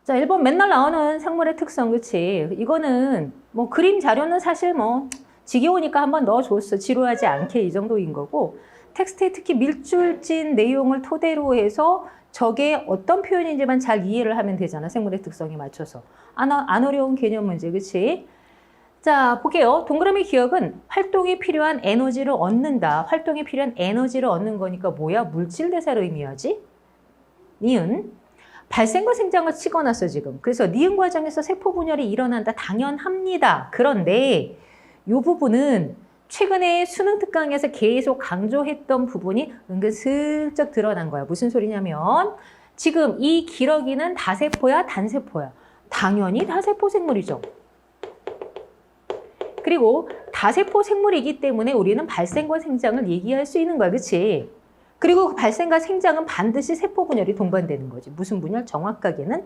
자, 1번 맨날 나오는 생물의 특성, 그치? 이거는 뭐 그림 자료는 사실 뭐 지겨우니까 한번 넣어줬어. 지루하지 않게 이 정도인 거고, 텍스트에 특히 밀줄진 내용을 토대로 해서 저게 어떤 표현인지만 잘 이해를 하면 되잖아. 생물의 특성에 맞춰서. 안 어려운 개념 문제, 그치? 자, 볼게요. 동그라미 기억은 활동에 필요한 에너지를 얻는다. 활동에 필요한 에너지를 얻는 거니까 뭐야? 물질 대사를 의미하지? 니은. 발생과 생장을 찍어놨어, 지금. 그래서 니은 과정에서 세포 분열이 일어난다. 당연합니다. 그런데 이 부분은 최근에 수능 특강에서 계속 강조했던 부분이 은근슬쩍 드러난 거야. 무슨 소리냐면 지금 이 기러기는 다세포야, 단세포야? 당연히 다세포 생물이죠. 그리고 다세포 생물이기 때문에 우리는 발생과 생장을 얘기할 수 있는 거야. 그치? 그리고 그 발생과 생장은 반드시 세포 분열이 동반되는 거지. 무슨 분열? 정확하게는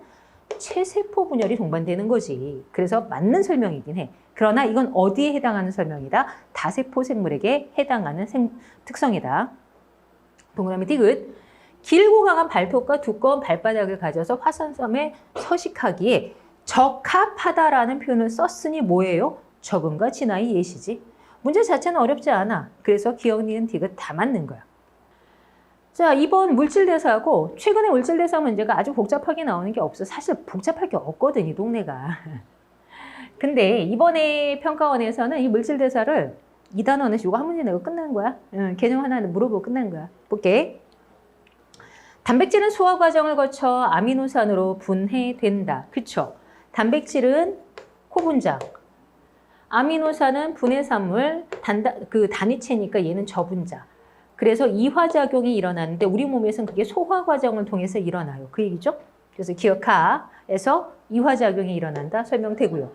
체세포 분열이 동반되는 거지. 그래서 맞는 설명이긴 해. 그러나 이건 어디에 해당하는 설명이다? 다세포 생물에게 해당하는 특성이다. 동그라미 디귿. 길고 강한 발톱과 두꺼운 발바닥을 가져서 화산섬에 서식하기에 적합하다라는 표현을 썼으니 뭐예요? 적응과 진화의 예시지. 문제 자체는 어렵지 않아. 그래서 기억, 니은, 디귿 다 맞는 거야. 자, 2번 물질대사하고 최근에 물질대사 문제가 아주 복잡하게 나오는 게 없어. 사실 복잡할 게 없거든, 이 동네가. 근데 이번에 평가원에서는 이 물질대사를 2단원에서 이거 한 문제 내고 끝난 거야. 개념 하나 물어보고 끝난 거야. 볼게. 단백질은 소화 과정을 거쳐 아미노산으로 분해된다. 그쵸? 단백질은 코분자. 아미노산은 분해산물, 단위체니까 얘는 저분자. 그래서 이화작용이 일어나는데 우리 몸에서는 그게 소화 과정을 통해서 일어나요. 그 얘기죠? 그래서 기억하에서 이화작용이 일어난다. 설명되고요.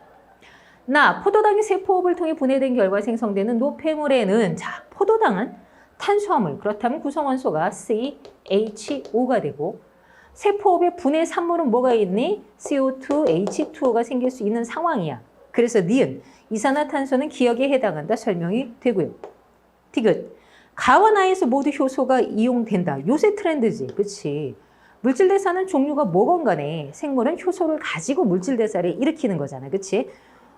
포도당이 세포호흡을 통해 분해된 결과 생성되는 노폐물에는 자, 포도당은 탄수화물, 그렇다면 구성원소가 CHO가 되고 세포호흡의 분해 산물은 뭐가 있니? CO2, H2O가 생길 수 있는 상황이야. 그래서 니은, 이산화탄소는 기억에 해당한다. 설명이 되고요. 디귿. 가와 나에서 모두 효소가 이용된다. 요새 트렌드지. 그치? 물질대사는 종류가 뭐건 간에 생물은 효소를 가지고 물질대사를 일으키는 거잖아. 그치?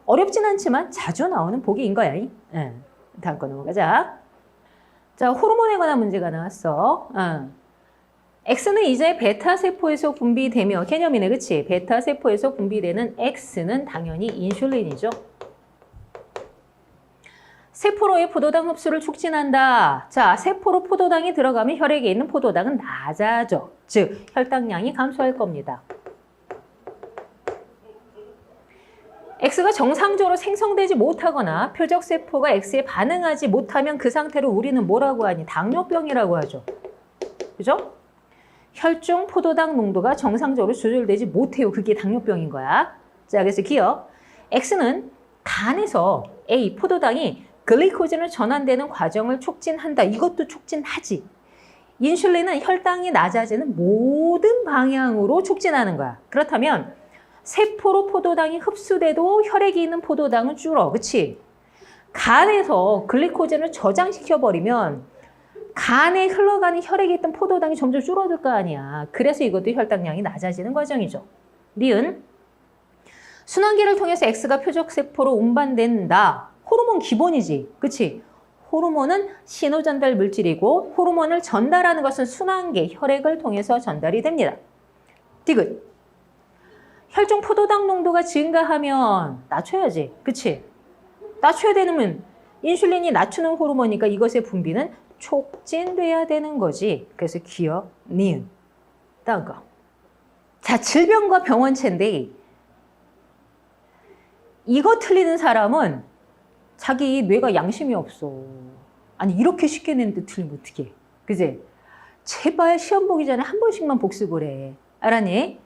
어렵진 않지만 자주 나오는 보기인 거야. 다음 거 넘어가자. 자, 호르몬에 관한 문제가 나왔어. X는 이제 베타세포에서 분비되며, 개념이네. 그치? 베타세포에서 분비되는 X는 당연히 인슐린이죠. 세포로의 포도당 흡수를 촉진한다. 자, 세포로 포도당이 들어가면 혈액에 있는 포도당은 낮아져. 즉, 혈당량이 감소할 겁니다. X가 정상적으로 생성되지 못하거나 표적세포가 X에 반응하지 못하면 그 상태로 우리는 뭐라고 하니? 당뇨병이라고 하죠. 그죠? 혈중 포도당 농도가 정상적으로 조절되지 못해요. 그게 당뇨병인 거야. 자, 그래서 기억. X는 간에서 A, 포도당이 글리코젠으로 전환되는 과정을 촉진한다. 이것도 촉진하지. 인슐린은 혈당이 낮아지는 모든 방향으로 촉진하는 거야. 그렇다면 세포로 포도당이 흡수돼도 혈액에 있는 포도당은 줄어. 그치? 간에서 글리코젠을 저장시켜버리면 간에 흘러가는 혈액에 있던 포도당이 점점 줄어들 거 아니야. 그래서 이것도 혈당량이 낮아지는 과정이죠. 니은. 순환기를 통해서 X가 표적세포로 운반된다. 호르몬 기본이지. 그치? 호르몬은 신호전달 물질이고 호르몬을 전달하는 것은 순환기, 혈액을 통해서 전달이 됩니다. 디귿. 혈중 포도당 농도가 증가하면 낮춰야지. 그치? 낮춰야 되면 인슐린이 낮추는 호르몬이니까 이것의 분비는 촉진돼야 되는 거지. 그래서 기억, 니은. 다음 거. 자, 질병과 병원체인데 이거 틀리는 사람은 자기 뇌가 양심이 없어. 아니 이렇게 쉽게 냈는데 틀리면 어떡해. 그지? 제발 시험 보기 전에 한 번씩만 복습을 해. 알았니?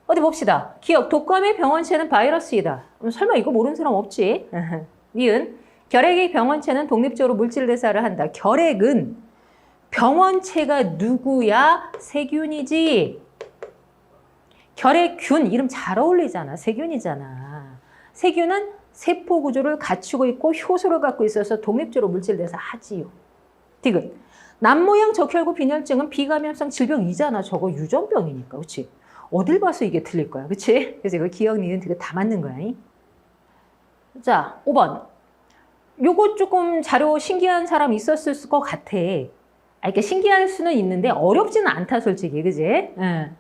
어디 봅시다. 기억, 독감의 병원체는 바이러스이다. 설마 이거 모르는 사람 없지? 니은, 결핵의 병원체는 독립적으로 물질대사를 한다. 결핵은 병원체가 누구야? 세균이지. 결핵균 이름 잘 어울리잖아. 세균이잖아. 세균은 세포 구조를 갖추고 있고 효소를 갖고 있어서 독립적으로 물질대사 하지요. 디귿. 남모양 적혈구 빈혈증은 비감염성 질병이잖아. 저거 유전병이니까. 그렇지? 어딜 봐서 이게 틀릴 거야. 그치? 그래서 이거 기억, 니은, 디귿 다 맞는 거야. 자, 5번. 요거 조금 자료 신기한 사람 있었을 것 같아. 이렇게 신기할 수는 있는데 어렵지는 않다, 솔직히. 그지? 응.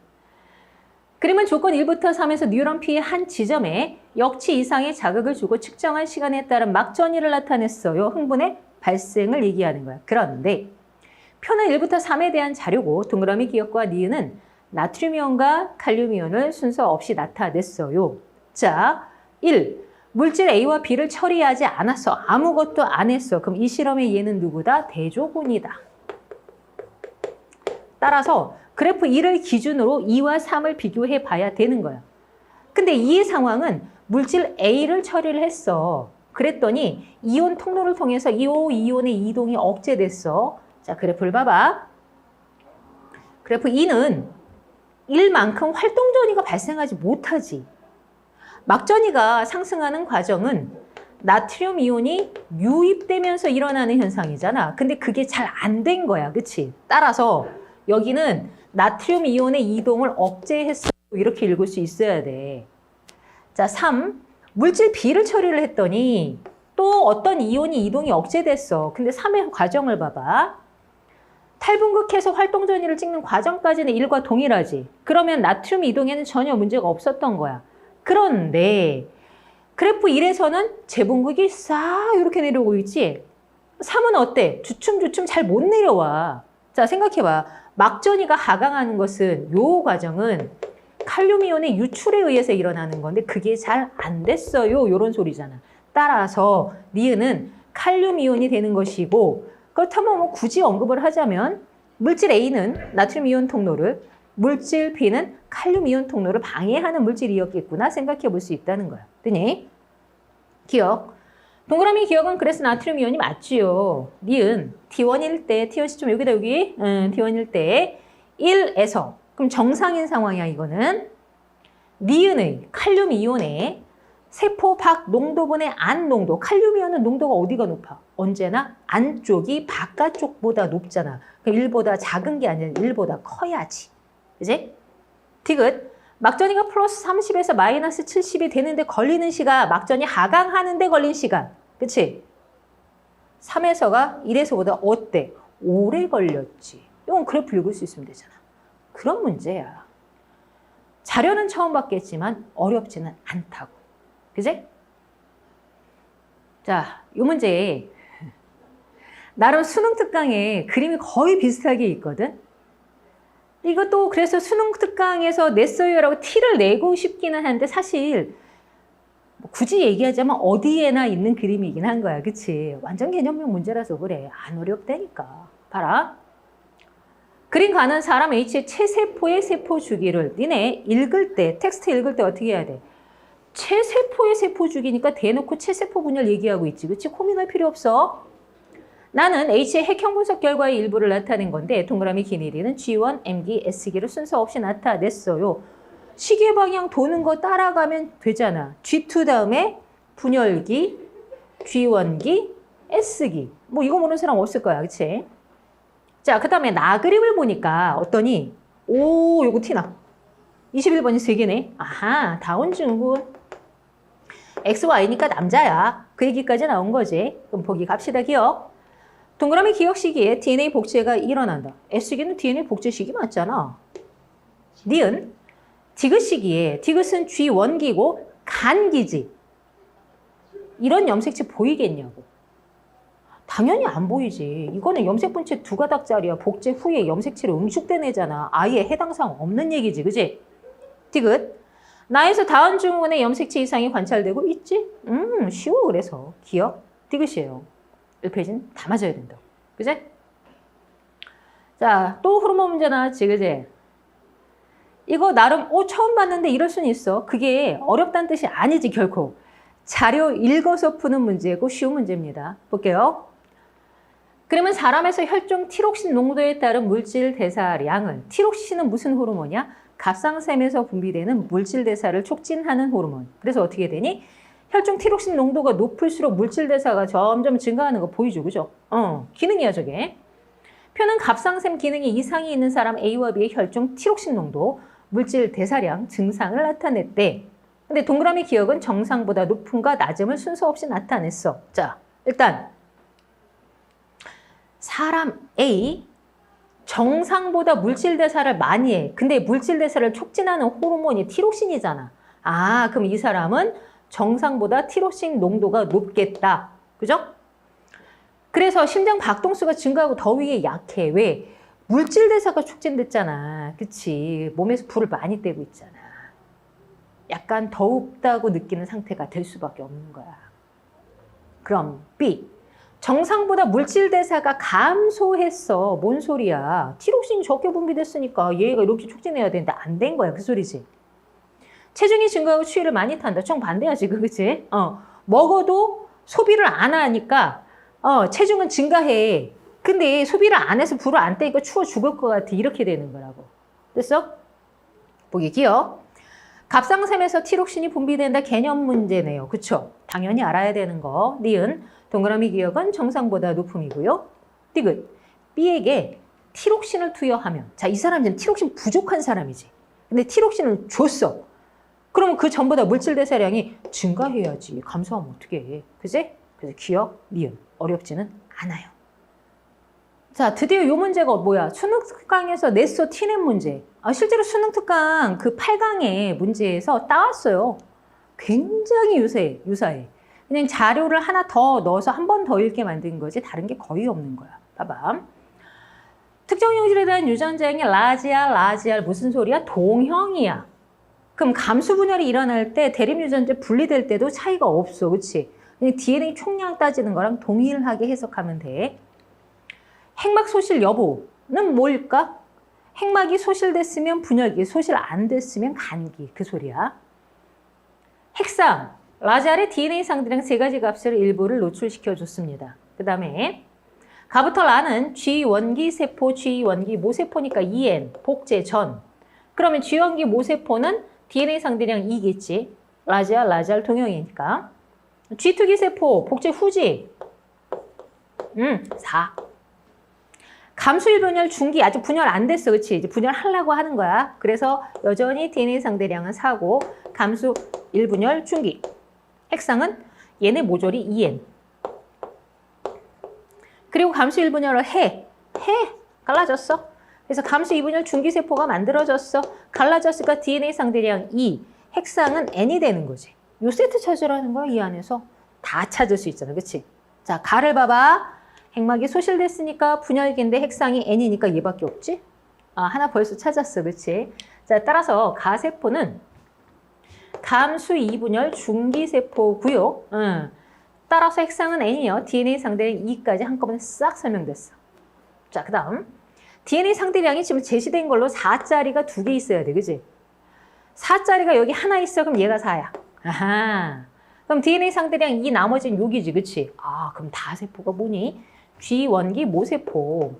그러면 조건 1부터 3에서 뉴런 P의 한 지점에 역치 이상의 자극을 주고 측정한 시간에 따른 막전이를 나타냈어요. 흥분의 발생을 얘기하는 거야. 그런데 표는 1부터 3에 대한 자료고 동그라미 기억과 니은은 나트륨이온과 칼륨이온을 순서 없이 나타냈어요. 자, 1. 물질 A와 B를 처리하지 않았어. 아무것도 안 했어. 그럼 이 실험의 얘는 누구다? 대조군이다. 따라서 그래프 1을 기준으로 2와 3을 비교해 봐야 되는 거야. 근데 이 상황은 물질 A를 처리를 했어. 그랬더니 이온 통로를 통해서 이온의 이동이 억제됐어. 자, 그래프를 봐봐. 그래프 2는 1만큼 활동 전이가 발생하지 못하지. 막 전이가 상승하는 과정은 나트륨 이온이 유입되면서 일어나는 현상이잖아. 근데 그게 잘 안 된 거야. 그치? 따라서 여기는 나트륨 이온의 이동을 억제했어. 이렇게 읽을 수 있어야 돼. 자, 3. 물질 B를 처리를 했더니 또 어떤 이온이 이동이 억제됐어. 근데 3의 과정을 봐봐. 탈분극해서 활동 전이를 찍는 과정까지는 1과 동일하지. 그러면 나트륨 이동에는 전혀 문제가 없었던 거야. 그런데 그래프 1에서는 재분극이 싹 이렇게 내려오고 있지. 3은 어때? 주춤주춤 잘 못 내려와. 자, 생각해봐. 막전이가 하강하는 것은 요 과정은 칼륨이온의 유출에 의해서 일어나는 건데 그게 잘 안 됐어요. 요런 소리잖아. 따라서 니은은 칼륨이온이 되는 것이고 그렇다면 뭐 굳이 언급을 하자면 물질 A는 나트륨 이온 통로를 물질 B는 칼륨 이온 통로를 방해하는 물질이었겠구나 생각해 볼 수 있다는 거야. 되니? 기억. 동그라미 기억은 그래서 나트륨 이온이 맞지요. 니은 T1일 때, T1 시점 여기다 여기 T1일 때 1에서 그럼 정상인 상황이야 이거는. 니은의 칼륨 이온의 세포 밖 농도분의 안 농도. 칼륨 이온은 농도가 어디가 높아? 언제나 안쪽이 바깥쪽보다 높잖아. 그럼 1보다 작은 게 아니라 1보다 커야지. 그지? 디귿. 막전이가 플러스 30에서 마이너스 70이 되는데 걸리는 시간, 막전이 하강하는데 걸린 시간. 그치? 3에서가 1에서보다 어때? 오래 걸렸지. 이건 그래프 읽을 수 있으면 되잖아. 그런 문제야. 자료는 처음 봤겠지만 어렵지는 않다고. 그지? 자, 이 문제 나름 수능 특강에 그림이 거의 비슷하게 있거든. 이것도 그래서 수능 특강에서 냈어요라고 티를 내고 싶기는 한데 사실 굳이 얘기하자면 어디에나 있는 그림이긴 한 거야. 그치? 완전 개념형 문제라서 그래. 안 어렵다니까. 봐라. 그림 가는 사람 H의 체세포의 세포 주기를 니네 읽을 때, 텍스트 읽을 때 어떻게 해야 돼? 체세포의 세포 주기니까 대놓고 체세포 분열 얘기하고 있지. 그치? 고민할 필요 없어. 나는 H의 핵형 분석 결과의 일부를 나타낸 건데 동그라미 길이는 G1, M기, S기를 순서 없이 나타냈어요. 시계 방향 도는 거 따라가면 되잖아. G2 다음에 분열기, G1기, S기. 뭐 이거 모르는 사람 없을 거야. 그치? 자, 그 다음에 나 그림을 보니까 어떠니? 오, 요거 티나. 21번이 3개네. 아하, 다운증후. XY니까 남자야. 그 얘기까지 나온 거지. 그럼 보기 갑시다, 기억. 동그라미 기억 시기에 DNA 복제가 일어난다. S기는 DNA 복제 시기 맞잖아. 니은 디귿 시기에 디귿은 G1기고 간기지. 이런 염색체 보이겠냐고. 당연히 안 보이지. 이거는 염색분체 2가닥짜리야. 복제 후에 염색체를 응축된 애잖아. 아예 해당사항 없는 얘기지. 그지? 디귿. 나에서 다운 증후군의 염색체 이상이 관찰되고 있지? 쉬워 그래서. 기억. 디귿이에요. 1페이지는 다 맞아야 된다. 그지? 자, 또 호르몬 문제 나왔지. 그지? 이거 나름 처음 봤는데 이럴 수는 있어. 그게 어렵다는 뜻이 아니지 결코. 자료 읽어서 푸는 문제고 쉬운 문제입니다. 볼게요. 그러면 사람에서 혈중 티록신 농도에 따른 물질 대사량을, 티록신은 무슨 호르몬이야? 갑상샘에서 분비되는 물질 대사를 촉진하는 호르몬. 그래서 어떻게 되니? 혈중 티록신 농도가 높을수록 물질 대사가 점점 증가하는 거 보이죠, 그죠? 기능이야 저게. 표는 갑상샘 기능이 이상이 있는 사람 A와 B의 혈중 티록신 농도, 물질 대사량 증상을 나타냈대. 근데 동그라미 기억은 정상보다 높음과 낮음을 순서 없이 나타냈어. 자, 일단 사람 A 정상보다 물질 대사를 많이 해. 근데 물질 대사를 촉진하는 호르몬이 티록신이잖아. 아, 그럼 이 사람은 정상보다 티록신 농도가 높겠다. 그죠? 그래서 심장 박동수가 증가하고 더위에 약해. 왜? 물질 대사가 촉진됐잖아. 그치? 몸에서 불을 많이 떼고 있잖아. 약간 덥다고 느끼는 상태가 될 수밖에 없는 거야. 그럼 B. 정상보다 물질 대사가 감소했어. 뭔 소리야? 티록신이 적게 분비됐으니까 얘가 이렇게 촉진해야 되는데 안 된 거야. 그 소리지. 체중이 증가하고 추위를 많이 탄다. 정반대야 지금. 그치? 먹어도 소비를 안 하니까 체중은 증가해. 근데 소비를 안 해서 불을 안 떼니까 추워 죽을 것 같아. 이렇게 되는 거라고. 됐어? 보기 기억. 갑상샘에서 티록신이 분비된다. 개념 문제네요. 그쵸? 당연히 알아야 되는 거. 니은. 동그라미 기억은 정상보다 높음이고요. 디귿. B에게 티록신을 투여하면. 자, 이 사람은 지금 티록신 부족한 사람이지. 근데 티록신을 줬어. 그러면 그 전보다 물질 대사량이 증가해야지. 감소하면 어떻게 해. 그지? 그래서 기억, 니은. 어렵지는 않아요. 자, 드디어 이 문제가 뭐야? 수능 특강에서 냈어. 티넷 문제. 실제로 수능 특강 그 8강의 문제에서 따왔어요. 굉장히 유사해. 그냥 자료를 하나 더 넣어서 한 번 더 읽게 만든 거지 다른 게 거의 없는 거야. 봐봐. 특정 용질에 대한 유전자형이 라지알 무슨 소리야? 동형이야. 그럼 감수 분열이 일어날 때 대립 유전자 분리될 때도 차이가 없어. 그렇지? 그냥 DNA 총량 따지는 거랑 동일하게 해석하면 돼. 핵막 소실 여부는 뭘까? 핵막이 소실됐으면 분열기, 소실 안 됐으면 간기. 그 소리야. 핵상, 라지알의 DNA 상대량 세 가지 값을 일부를 노출시켜줬습니다. 그 다음에 가부터 라는 G원기 세포, G원기 모세포니까 EN, 복제 전. 그러면 G원기 모세포는 DNA 상대량 2겠지. 라지알 동형이니까. G2기 세포, 복제 후지. 4. 감수 일분열 중기 아직 분열 안 됐어. 그치? 이제 분열하려고 하는 거야. 그래서 여전히 DNA 상대량은 4고 감수 일분열 중기. 핵상은 얘네 모조리 EN. 그리고 감수 일분열을 해. 갈라졌어. 그래서 감수 이분열 중기세포가 만들어졌어. 갈라졌으니까 DNA 상대량 2. 핵상은 N이 되는 거지. 요 세트 찾으라는 거야. 이 안에서. 다 찾을 수 있잖아. 그치? 자, 가를 봐봐. 핵막이 소실됐으니까 분열기인데 핵상이 N이니까 얘밖에 없지? 하나 벌써 찾았어. 그치? 자, 따라서 가세포는 감수 이분열 중기세포고요. 따라서 핵상은 N이요. DNA 상대량 2까지 한꺼번에 싹 설명됐어. 자, 그 다음 DNA 상대량이 지금 제시된 걸로 4짜리가 2개 있어야 돼. 그치? 4짜리가 여기 하나 있어. 그럼 얘가 4야. 아하. 그럼 DNA 상대량 2 나머지는 여기지. 그치? 그럼 다세포가 뭐니? G원기 모세포.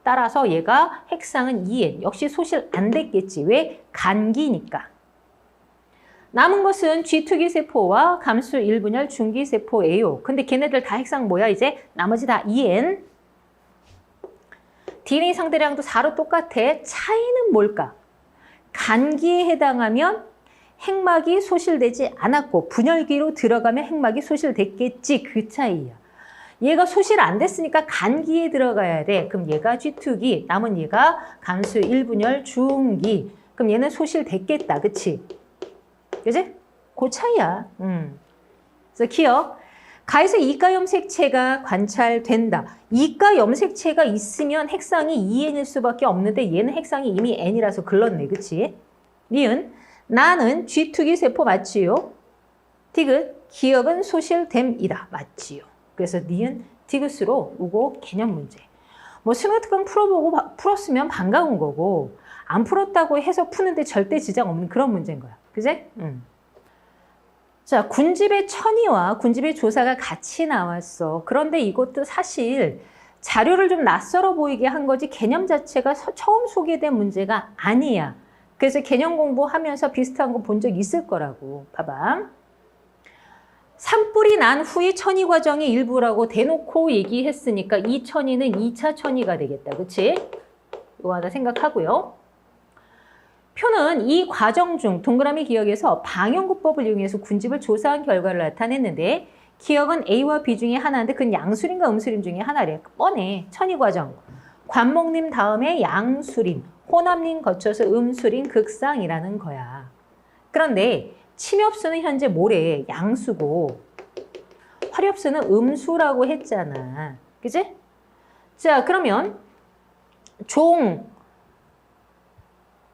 따라서 얘가 핵상은 2N. 역시 소실 안 됐겠지. 왜? 간기니까. 남은 것은 G2기 세포와 감수 1분열 중기 세포예요. 근데 걔네들 다 핵상 뭐야? 이제 나머지 다 2N. DNA 상대량도 4로 똑같아. 차이는 뭘까? 간기에 해당하면 핵막이 소실되지 않았고 분열기로 들어가면 핵막이 소실됐겠지. 그 차이야. 얘가 소실 안 됐으니까 간기에 들어가야 돼. 그럼 얘가 G2기, 남은 얘가 감수 1분열 중기. 그럼 얘는 소실됐겠다. 그치? 그치? 그 차이야. 그래서 기억. 가에서 이가 염색체가 관찰된다. 이가 염색체가 있으면 핵상이 2N일 수밖에 없는데 얘는 핵상이 이미 N이라서 글렀네. 그치? 니은. 나는 G2기 세포 맞지요? 디귿. 기억은 소실됨이다. 맞지요? 그래서 니은 디귿으로 오고 개념 문제. 뭐 수능 특강 풀었으면 반가운 거고 안 풀었다고 해서 푸는데 절대 지장 없는 그런 문제인 거야. 그지? 자, 군집의 천의와 군집의 조사가 같이 나왔어. 그런데 이것도 사실 자료를 좀 낯설어 보이게 한 거지 개념 자체가 처음 소개된 문제가 아니야. 그래서 개념 공부하면서 비슷한 거 본 적 있을 거라고. 봐봐. 산불이 난 후의 천의 과정의 일부라고 대놓고 얘기했으니까 이 천의는 2차 천의가 되겠다. 그치? 이거 하나 생각하고요. 표는 이 과정 중 동그라미 기억에서 방영구법을 이용해서 군집을 조사한 결과를 나타냈는데 기억은 A와 B 중에 하나인데 그건 양수림과 음수림 중에 하나래. 뻔해. 천이 과정. 관목림 다음에 양수림, 혼합림 거쳐서 음수림 극상이라는 거야. 그런데 침엽수는 현재 뭐래? 양수고 화렵수는 음수라고 했잖아. 그지? 자, 그러면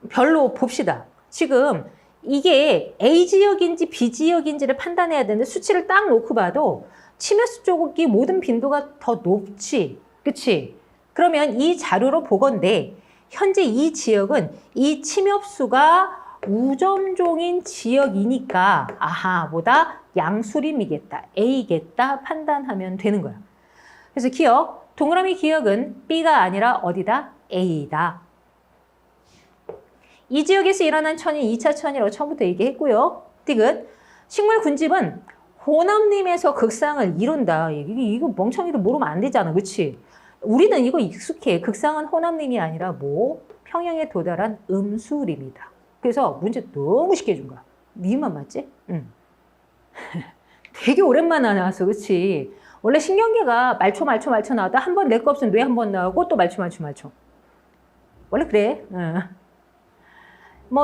별로 봅시다. 지금 이게 A 지역인지 B 지역인지를 판단해야 되는데 수치를 딱 놓고 봐도 침엽수 쪽이 모든 빈도가 더 높지. 그치? 그러면 이 자료로 보건대 현재 이 지역은 이 침엽수가 우점종인 지역이니까 보다 양수림이겠다. A겠다 판단하면 되는 거야. 그래서 기억, 동그라미 기억은 B가 아니라 어디다? A다. 이 지역에서 일어난 천이 2차 천이라고 처음부터 얘기했고요. 디귿. 식물 군집은 혼합림에서 극상을 이룬다. 이거 멍청이도 모르면 안 되잖아. 그치? 우리는 이거 익숙해. 극상은 혼합림이 아니라 평형에 도달한 음수림이다. 그래서 문제 너무 쉽게 준 거야. 니만 맞지? 응. 되게 오랜만에 나왔어. 그치? 원래 신경계가 말초 나왔다. 한 번 내 거 없으면 뇌 한 번 나오고 또 말초. 원래 그래. 응.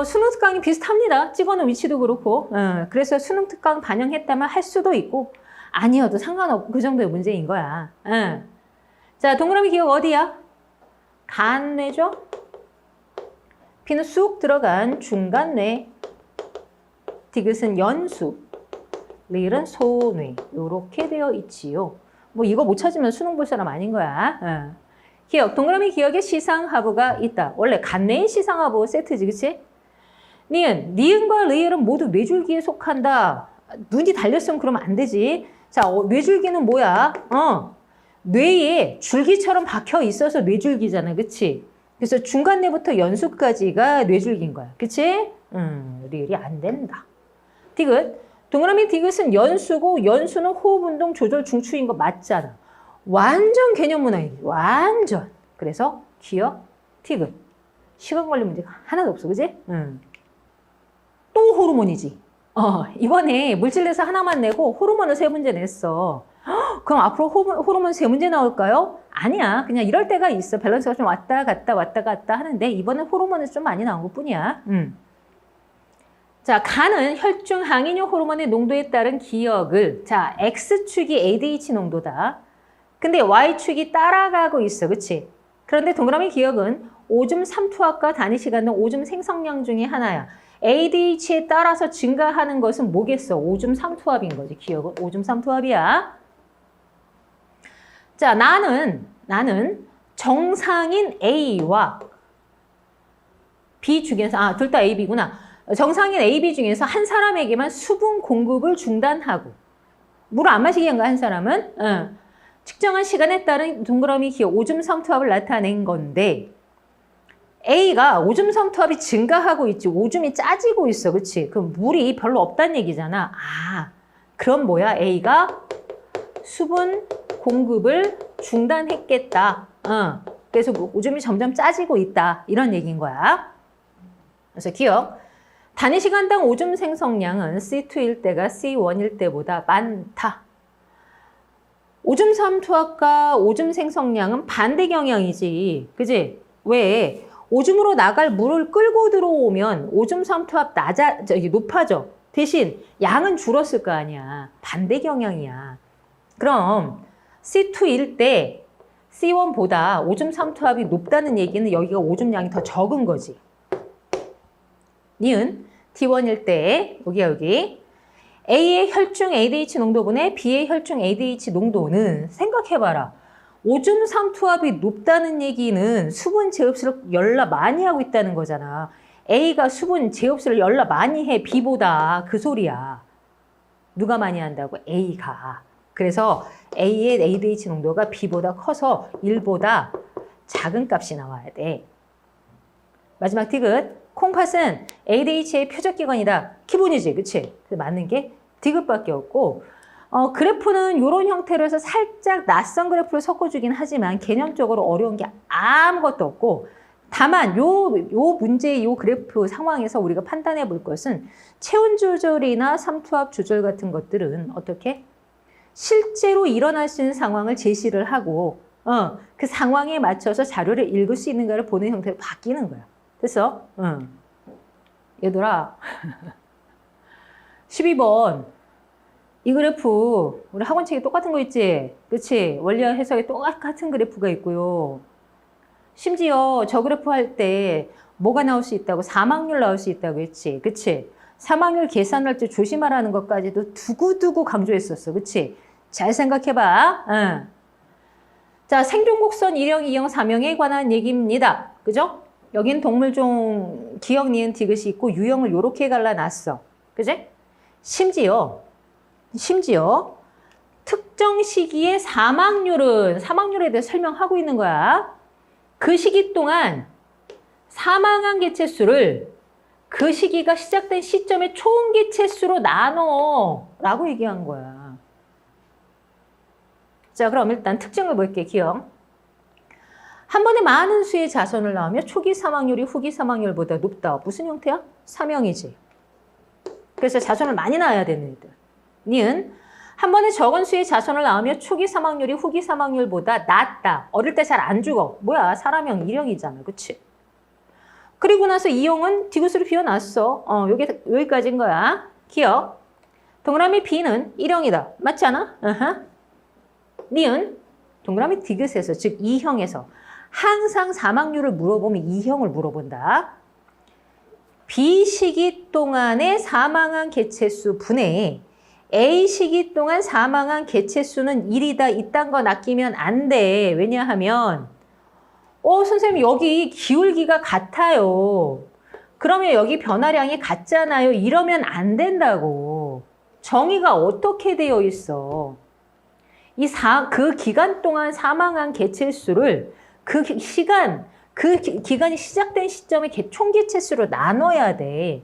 수능 특강이 비슷합니다. 찍어놓은 위치도 그렇고. 그래서 수능 특강 반영했다면 할 수도 있고 아니어도 상관없고 그 정도의 문제인 거야. 자, 동그라미 기억 어디야? 간뇌죠? 피는 쑥 들어간 중간뇌. 디귿은 연수. 리을은 소뇌. 이렇게 되어 있지요. 이거 못 찾으면 수능 볼 사람 아닌 거야. 기억, 동그라미 기억에 시상하부가 있다. 원래 간뇌의 시상하부 세트지, 그치? 니은과 리을은 모두 뇌줄기에 속한다. 눈이 달렸으면 그러면 안 되지. 자, 뇌줄기는 뭐야? 뇌에 줄기처럼 박혀 있어서 뇌줄기잖아. 그치? 그래서 중간뇌부터 연수까지가 뇌줄기인 거야. 그치? 리을이 안 된다. 디귿. 동그라미 디귿은 연수고 연수는 호흡운동 조절 중추인 거 맞잖아. 완전 개념 문항이지. 완전. 그래서 기억, 디귿. 시간 관리 문제가 하나도 없어. 그치? 또 호르몬이지. 이번에 물질에서 하나만 내고 호르몬을 3문제 냈어. 그럼 앞으로 호르몬 3문제 나올까요? 아니야. 그냥 이럴 때가 있어. 밸런스가 좀 왔다 갔다 하는데 이번엔 호르몬이 좀 많이 나온 것 뿐이야. 자, 간은 혈중 항인효 호르몬의 농도에 따른 기억을 자, X축이 ADH 농도다. 근데 Y축이 따라가고 있어. 그치? 그런데 동그라미 기억은 오줌 삼투압과 단위 시간 등 오줌 생성량 중에 하나야. ADH에 따라서 증가하는 것은 뭐겠어? 오줌 삼투압인 거지. 기억은 오줌 삼투압이야. 자, 나는 정상인 A와 B 중에서 둘 다 A, B구나. 정상인 A, B 중에서 한 사람에게만 수분 공급을 중단하고 물을 안 마시게 한 거야, 한 사람은. 측정한 시간에 따른 동그라미 기억 오줌 삼투압을 나타낸 건데 A가 오줌 삼투압이 증가하고 있지. 오줌이 짜지고 있어. 그치? 그럼 물이 별로 없다는 얘기잖아. 그럼 뭐야? A가 수분 공급을 중단했겠다. 그래서 오줌이 점점 짜지고 있다. 이런 얘기인 거야. 그래서 기억. 단위 시간당 오줌 생성량은 C2일 때가 C1일 때보다 많다. 오줌 삼투압과 오줌 생성량은 반대 경향이지. 그지? 왜? 오줌으로 나갈 물을 끌고 들어오면 오줌 삼투압 높아져. 대신 양은 줄었을 거 아니야. 반대 경향이야. 그럼 C2일 때 C1보다 오줌 삼투압이 높다는 얘기는 여기가 오줌량이 더 적은 거지. 니은 T1일 때 여기 A의 혈중 ADH 농도분의 B의 혈중 ADH 농도는 생각해봐라. 오줌 삼투압이 높다는 얘기는 수분 제흡수를 열나 많이 하고 있다는 거잖아. A가 수분 제흡수를 열나 많이 해. B보다. 그 소리야. 누가 많이 한다고? A가. 그래서 A의 ADH 농도가 B보다 커서 1보다 작은 값이 나와야 돼. 마지막 디귿. 콩팥은 ADH의 표적기관이다. 기본이지. 그치? 맞는 게 디귿밖에 없고 그래프는 이런 형태로 해서 살짝 낯선 그래프를 섞어주긴 하지만 개념적으로 어려운 게 아무것도 없고 다만 요 문제의 요 그래프 상황에서 우리가 판단해 볼 것은 체온 조절이나 삼투압 조절 같은 것들은 어떻게 실제로 일어날 수 있는 상황을 제시를 하고 그 상황에 맞춰서 자료를 읽을 수 있는가를 보는 형태로 바뀌는 거야. 됐어? 얘들아 12번 이 그래프 우리 학원책에 똑같은 거 있지? 그치? 원리와 해석에 똑같은 그래프가 있고요. 심지어 저 그래프 할 때 뭐가 나올 수 있다고? 사망률 나올 수 있다고 했지? 그치? 사망률 계산할 때 조심하라는 것까지도 두고두고 강조했었어. 그치? 잘 생각해봐. 자, 생존곡선 1형, 2형, 3형에 관한 얘기입니다. 그죠? 여긴 동물종 기역, 니은, 디귿이 있고 유형을 이렇게 갈라놨어. 그지? 심지어 특정 시기의 사망률에 대해 설명하고 있는 거야. 그 시기 동안 사망한 개체수를 그 시기가 시작된 시점의 총 개체수로 나눠 라고 얘기한 거야. 자, 그럼 일단 특징을 볼게, 기억. 한 번에 많은 수의 자손을 낳으면 초기 사망률이 후기 사망률보다 높다. 무슨 형태야? 사명이지. 그래서 자손을 많이 낳아야 되는 애들. 니은 한 번에 적은 수의 자손을 낳으면 초기 사망률이 후기 사망률보다 낮다. 어릴 때 잘 안 죽어. 뭐야? 사람형, 일형이잖아. 그치? 그리고 나서 이형은 디귿으로 비워놨어. 여기까지인 거야. 기억. 동그라미 B는 일형이다. 맞지 않아? 니은 동그라미 디귿에서 즉 이형에서 항상 사망률을 물어보면 이형을 물어본다. B 시기 동안에 사망한 개체수 분의 A 시기 동안 사망한 개체수는 1이다. 이딴 거 낚이면 안 돼. 왜냐하면 선생님 여기 기울기가 같아요. 그러면 여기 변화량이 같잖아요. 이러면 안 된다고. 정의가 어떻게 되어 있어? 그 기간 동안 사망한 개체수를 그 기간이 시작된 시점의 총 개체수로 나눠야 돼.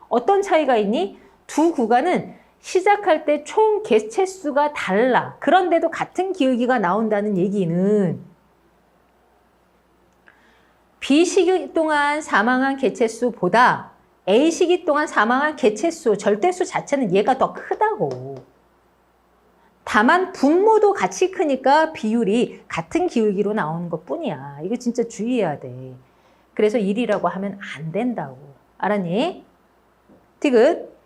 어떤 차이가 있니? 두 구간은 시작할 때 총 개체수가 달라. 그런데도 같은 기울기가 나온다는 얘기는 B 시기 동안 사망한 개체수보다 A 시기 동안 사망한 개체수, 절대수 자체는 얘가 더 크다고. 다만 분모도 같이 크니까 비율이 같은 기울기로 나오는 것뿐이야. 이거 진짜 주의해야 돼. 그래서 1이라고 하면 안 된다고. 알았니? 디귿.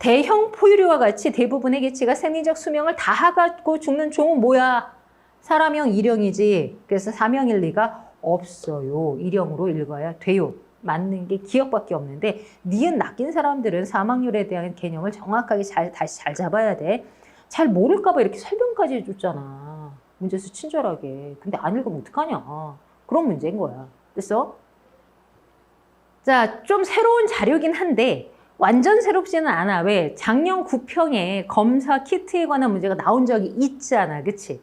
대형 포유류와 같이 대부분의 개체가 생리적 수명을 다하고 죽는 종은 뭐야? 사람형 일형이지. 그래서 사명일 리가 없어요. 일형으로 읽어야 돼요. 맞는 게 기억밖에 없는데 니은 낚인 사람들은 사망률에 대한 개념을 정확하게 다시 잘 잡아야 돼. 잘 모를까 봐 이렇게 설명까지 해줬잖아. 문제수 친절하게. 근데 안 읽으면 어떡하냐. 그런 문제인 거야. 됐어? 자, 좀 새로운 자료긴 한데 완전 새롭지는 않아. 왜? 작년 9평에 검사 키트에 관한 문제가 나온 적이 있잖아. 그치?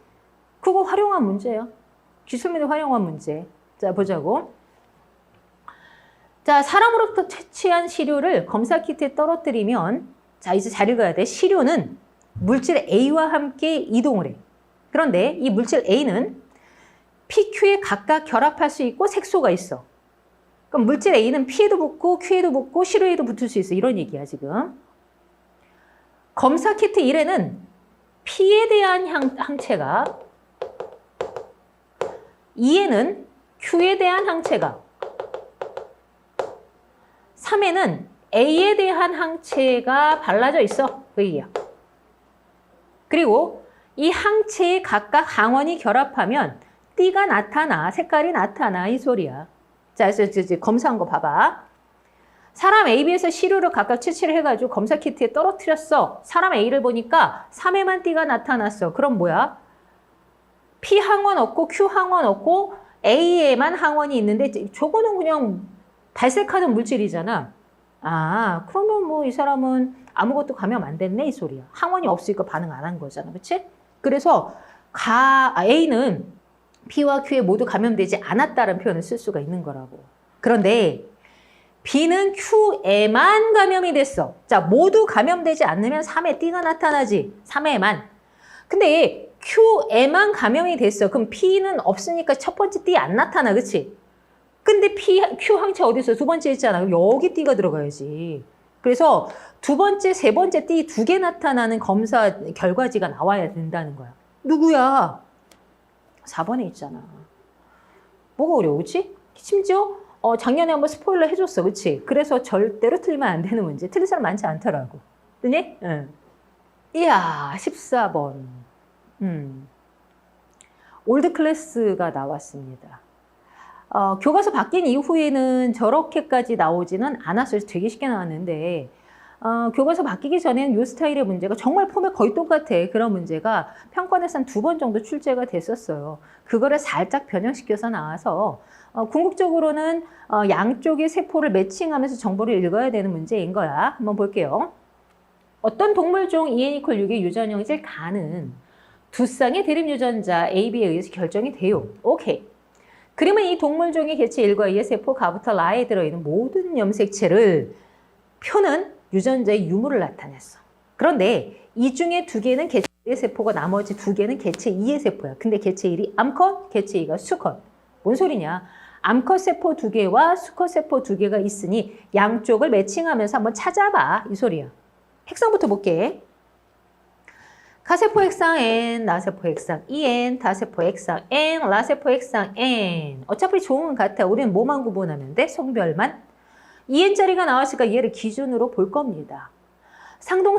그거 활용한 문제야. 기술민을 활용한 문제. 자, 보자고. 자, 사람으로부터 채취한 시료를 검사 키트에 떨어뜨리면 자, 이제 잘 읽어야 돼. 시료는 물질 A와 함께 이동을 해. 그런데 이 물질 A는 PQ에 각각 결합할 수 있고 색소가 있어. 그럼 물질 A는 P에도 붙고 Q에도 붙고 시료에도 붙을 수 있어. 이런 얘기야 지금. 검사 키트 1에는 P에 대한 항체가 2에는 Q에 대한 항체가 3에는 A에 대한 항체가 발라져 있어. 그 얘기야. 그리고 이 항체에 각각 항원이 결합하면 띠가 나타나, 색깔이 나타나 이 소리야. 자, 그래서 검사한 거 봐봐. 사람 A, B에서 시료를 각각 채취를 해가지고 검사 키트에 떨어뜨렸어. 사람 A를 보니까 3에만 띠가 나타났어. 그럼 뭐야? P 항원 없고 Q 항원 없고 A에만 항원이 있는데 저거는 그냥 발색하는 물질이잖아. 아, 그러면 뭐 이 사람은 아무것도 감염 안 됐네 이 소리야. 항원이 없으니까 반응 안 한 거잖아. 그치? 그래서 A는 P와 Q에 모두 감염되지 않았다는 표현을 쓸 수가 있는 거라고. 그런데 B는 Q에만 감염이 됐어. 자, 모두 감염되지 않으면 3에 띠가 나타나지. 3에만. 근데 Q에만 감염이 됐어. 그럼 P는 없으니까 첫 번째 띠 안 나타나. 그치? 근데 Q 항체 어디 있어? 두 번째 있잖아. 여기 D가 들어가야지. 그래서 두 번째, 세 번째 띠 두 개 나타나는 검사 결과지가 나와야 된다는 거야. 누구야? 4번에 있잖아. 뭐가 어려우지? 심지어 작년에 한번 스포일러 해줬어. 그치? 그래서 절대로 틀리면 안 되는 문제. 틀린 사람 많지 않더라고. 뜨니? 응. 이야, 14번. 올드 클래스가 나왔습니다. 교과서 바뀐 이후에는 저렇게까지 나오지는 않았어요. 되게 쉽게 나왔는데 교과서 바뀌기 전에는 이 스타일의 문제가 정말 폼이 거의 똑같아. 그런 문제가 평가원에서 한 2번 정도 출제가 됐었어요. 그거를 살짝 변형시켜서 나와서 궁극적으로는 양쪽의 세포를 매칭하면서 정보를 읽어야 되는 문제인 거야. 한번 볼게요. 어떤 동물종 EN = 6의 유전형질 간은 두 쌍의 대립 유전자 AB에 의해서 결정이 돼요. 오케이. 그러면 이 동물종의 개체 1과 2의 세포 가부터 라에 들어있는 모든 염색체를 표는 유전자의 유무를 나타냈어. 그런데 이 중에 두 개는 개체 1의 세포고 나머지 두 개는 개체 2의 세포야. 근데 개체 1이 암컷, 개체 2가 수컷. 뭔 소리냐? 암컷 세포 두 개와 수컷 세포 두 개가 있으니 양쪽을 매칭하면서 한번 찾아봐. 이 소리야. 핵상부터 볼게. 가세포 핵상 N, 나세포 핵상 EN, 다세포 핵상 N, 라세포 핵상 N. 어차피 종은 같아. 우리는 뭐만 구분하면 돼? 성별만. EN짜리가 나왔으니까 얘를 기준으로 볼 겁니다. 상동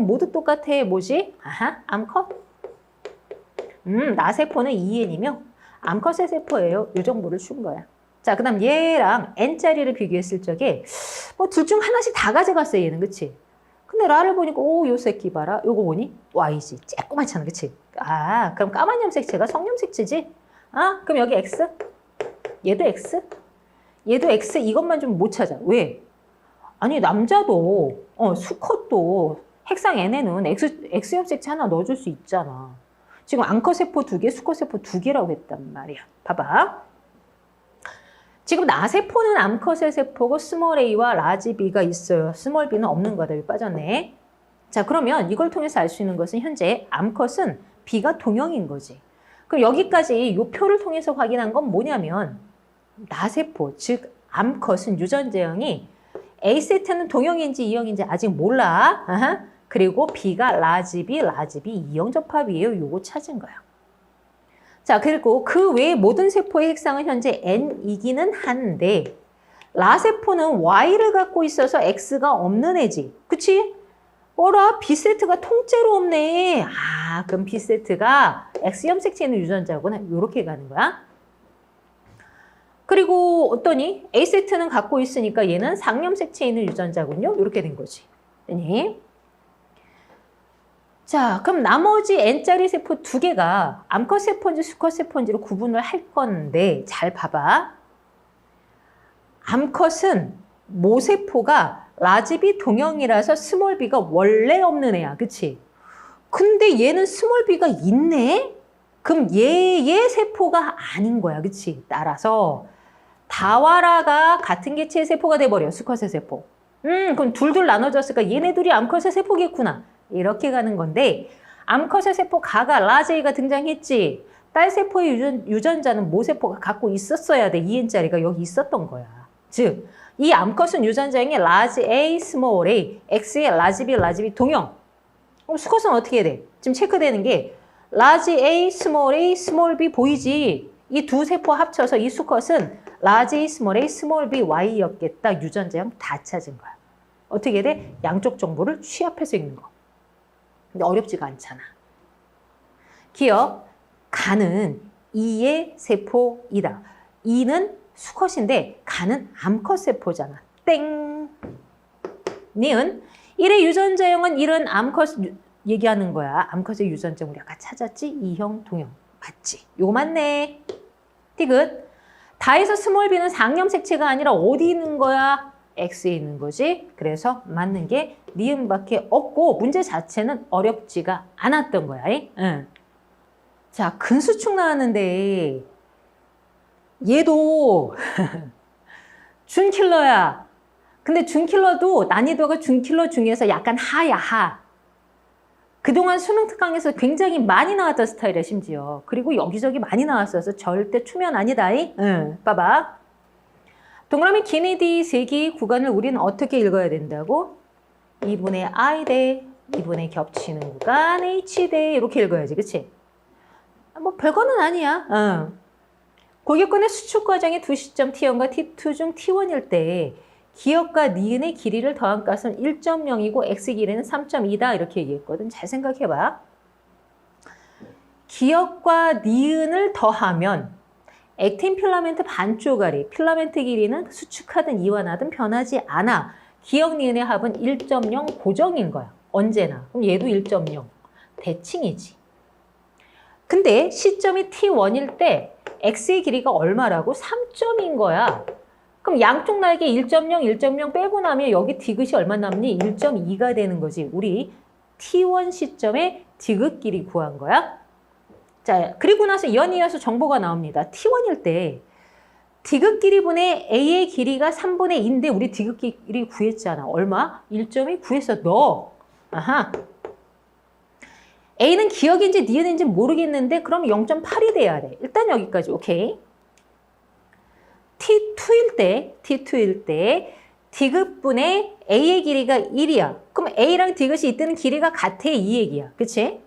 모두 똑같아. 뭐지? 아하, 암컷. 나세포는 EN이며 암컷의 세포예요. 이 정보를 준 거야. 자, 그 다음 얘랑 N짜리를 비교했을 적에 뭐 둘 중 하나씩 다 가져갔어요. 얘는. 그치? 근데 라를 보니까 요 새끼 봐라. 요거 보니? Y지. 쬐꼬맣잖아. 그치? 아, 그럼 까만 염색체가 성염색체지? 아, 그럼 여기 X? 얘도 X? 얘도 X? 이것만 좀 못 찾아. 왜? 아니, 남자도, 수컷도 핵상 N에는 X 염색체 하나 넣어줄 수 있잖아. 지금 암컷 세포 2개, 수컷 세포 2개라고 했단 말이야. 봐봐. 지금 나세포는 암컷의 세포고 스몰 a와 라지 b가 있어요. 스몰 b는 없는 거다. 여기 빠졌네. 자, 그러면 이걸 통해서 알 수 있는 것은 현재 암컷은 b가 동형인 거지. 그럼 여기까지 이 표를 통해서 확인한 건 뭐냐면 나세포, 즉 암컷은 유전자형이 A세트는 동형인지 E형인지 아직 몰라. 아하. 그리고 B가 라지 B, 라지 B E형 접합이에요. 요거 찾은 거야. 자, 그리고 그 외의 모든 세포의 핵상은 현재 N이기는 한데 라세포는 Y를 갖고 있어서 X가 없는 애지. 그치? 어라? B세트가 통째로 없네. 아, 그럼 B세트가 X 염색체 있는 유전자구나. 요렇게 가는 거야. 그리고 어떠니? A세트는 갖고 있으니까 얘는 상염색체 있는 유전자군요. 이렇게 된 거지. 네. 자, 그럼 나머지 N짜리 세포 2개가 암컷 세포인지 수컷 세포인지로 구분을 할 건데 잘 봐봐. 암컷은 모세포가 라지 B 동형이라서 스몰 b가 원래 없는 애야. 그치? 근데 얘는 스몰 b가 있네? 그럼 얘의 세포가 아닌 거야. 그치? 따라서 다와라가 같은 개체의 세포가 돼버려. 수컷의 세포. 그럼 둘둘 나눠졌으니까 얘네 둘이 암컷의 세포겠구나. 이렇게 가는 건데 암컷의 세포 가가 라지 A가 등장했지. 딸 세포의 유전자는 모세포가 갖고 있었어야 돼. EN짜리가 여기 있었던 거야. 즉, 이 암컷은 유전자형의 라지 A, 스몰 a, X의 라지 B, 라지 B 동형. 수컷은 어떻게 해야 돼? 지금 체크되는 게 라지 A, 스몰 B 보이지? 이 두 세포 합쳐서 이 수컷은 라지 A, 스몰 B, Y였겠다. 유전자형 다 찾은 거야. 어떻게 돼? 양쪽 정보를 취합해서 읽는 거. 근데 어렵지가 않잖아. 기억, 간은 E의 세포이다. E는 수컷인데 간은 암컷 세포잖아. 땡. 니은 1의 유전자형은 1은 암컷 얘기하는 거야. 암컷의 유전자 우리 아까 찾았지? E형, 동형. 맞지? 요거 맞네. 티귿. 다에서 스몰 b는 상염색체가 아니라 어디 있는 거야? X에 있는 거지. 그래서 맞는 게 니은밖에 없고 문제 자체는 어렵지가 않았던 거야. 응. 자, 근수축 나왔는데 얘도 준킬러야. 근데 준킬러도 난이도가 준킬러 중에서 약간 하야, 하. 그동안 수능 특강에서 굉장히 많이 나왔던 스타일이야, 심지어. 그리고 여기저기 많이 나왔어서 절대 추면 아니다. 응, 봐봐. 동그라미 기니디 세기 구간을 우리는 어떻게 읽어야 된다고? 2분의 I 대 2분의 겹치는 구간 H 대 이렇게 읽어야지, 그치? 뭐 별거는 아니야. 고객권의 수축 과정이 두 시점 T1과 T2 중 T1일 때 기역과 니은의 길이를 더한 값은 1.0이고 x 길이는 3.2다 이렇게 얘기했거든. 잘 생각해봐. 기역과 니은을 더하면 액틴 필라멘트 반쪽알이 필라멘트 길이는 수축하든 이완하든 변하지 않아. 기역 니은의 합은 1.0 고정인 거야. 언제나. 그럼 얘도 1.0. 대칭이지. 근데 시점이 T1일 때 x의 길이가 얼마라고? 3점인 거야. 그럼 양쪽 날개 1.0, 1.0 빼고 나면 여기 디귿이 얼마 남니? 1.2가 되는 거지. 우리 T1 시점에 디귿 길이 구한 거야. 자, 그리고 나서 이어서 정보가 나옵니다. T1일 때 디귿 길이분의 A의 길이가 3분의 2인데 우리 디귿 길이 구했잖아. 얼마? 1.2 구했어. 너. 아하. A는 기역인지 니은인지 모르겠는데 그럼 0.8이 돼야 돼. 일단 여기까지. 오케이. T2일 때 디귿분의 A의 길이가 1이야. 그럼 A랑 디귿이 이때는 길이가 같아. 이 얘기야. 그치?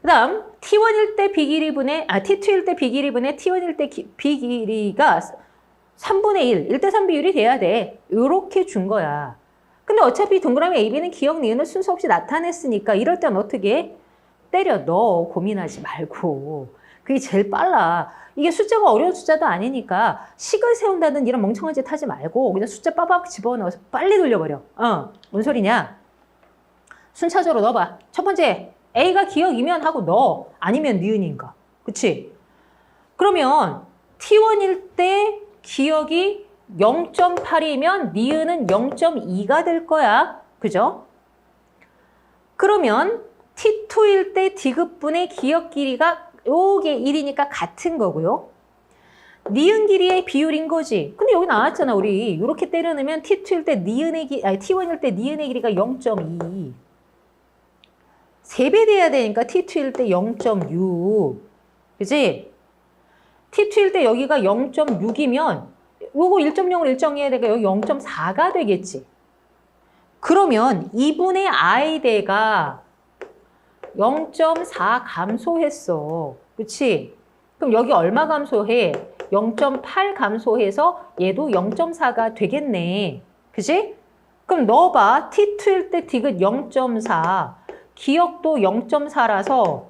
그 다음 T1일 때 B길이분의 T2일 때 B길이분의 T1일 때 B길이가 3분의 1, 1대3 비율이 돼야 돼. 요렇게 준 거야. 근데 어차피 동그라미 AB는 기역, 니은을 순서 없이 나타냈으니까 이럴 땐 어떻게 때려 넣어. 고민하지 말고. 그게 제일 빨라. 이게 숫자가 어려운 숫자도 아니니까 식을 세운다는 이런 멍청한 짓 하지 말고 그냥 숫자 빠박 집어넣어서 빨리 돌려버려. 뭔 소리냐? 순차적으로 넣어봐. 첫 번째, A가 기역이면 하고 넣어. 아니면 니은인가. 그치? 그러면 T1일 때 기역이 0.8이면 니은은 0.2가 될 거야. 그죠? 그러면 T2일 때 디귿분의 기역 길이가 요게 1이니까 같은 거고요. 니은 길이의 비율인 거지. 근데 여기 나왔잖아. 우리 이렇게 때려 넣으면 T2일 때 T1일 때 니은의 길이가 0.2. 3배 돼야 되니까 T2일 때 0.6. 그치? T2일 때 여기가 0.6이면 요거 1.0을 일정해야 되니까 여기 0.4가 되겠지. 그러면 2분의 I대가 0.4 감소했어. 그치? 그럼 여기 얼마 감소해? 0.8 감소해서 얘도 0.4가 되겠네. 그치? 그럼 넣어봐. T2일 때 디귿 0.4. 기역도 0.4라서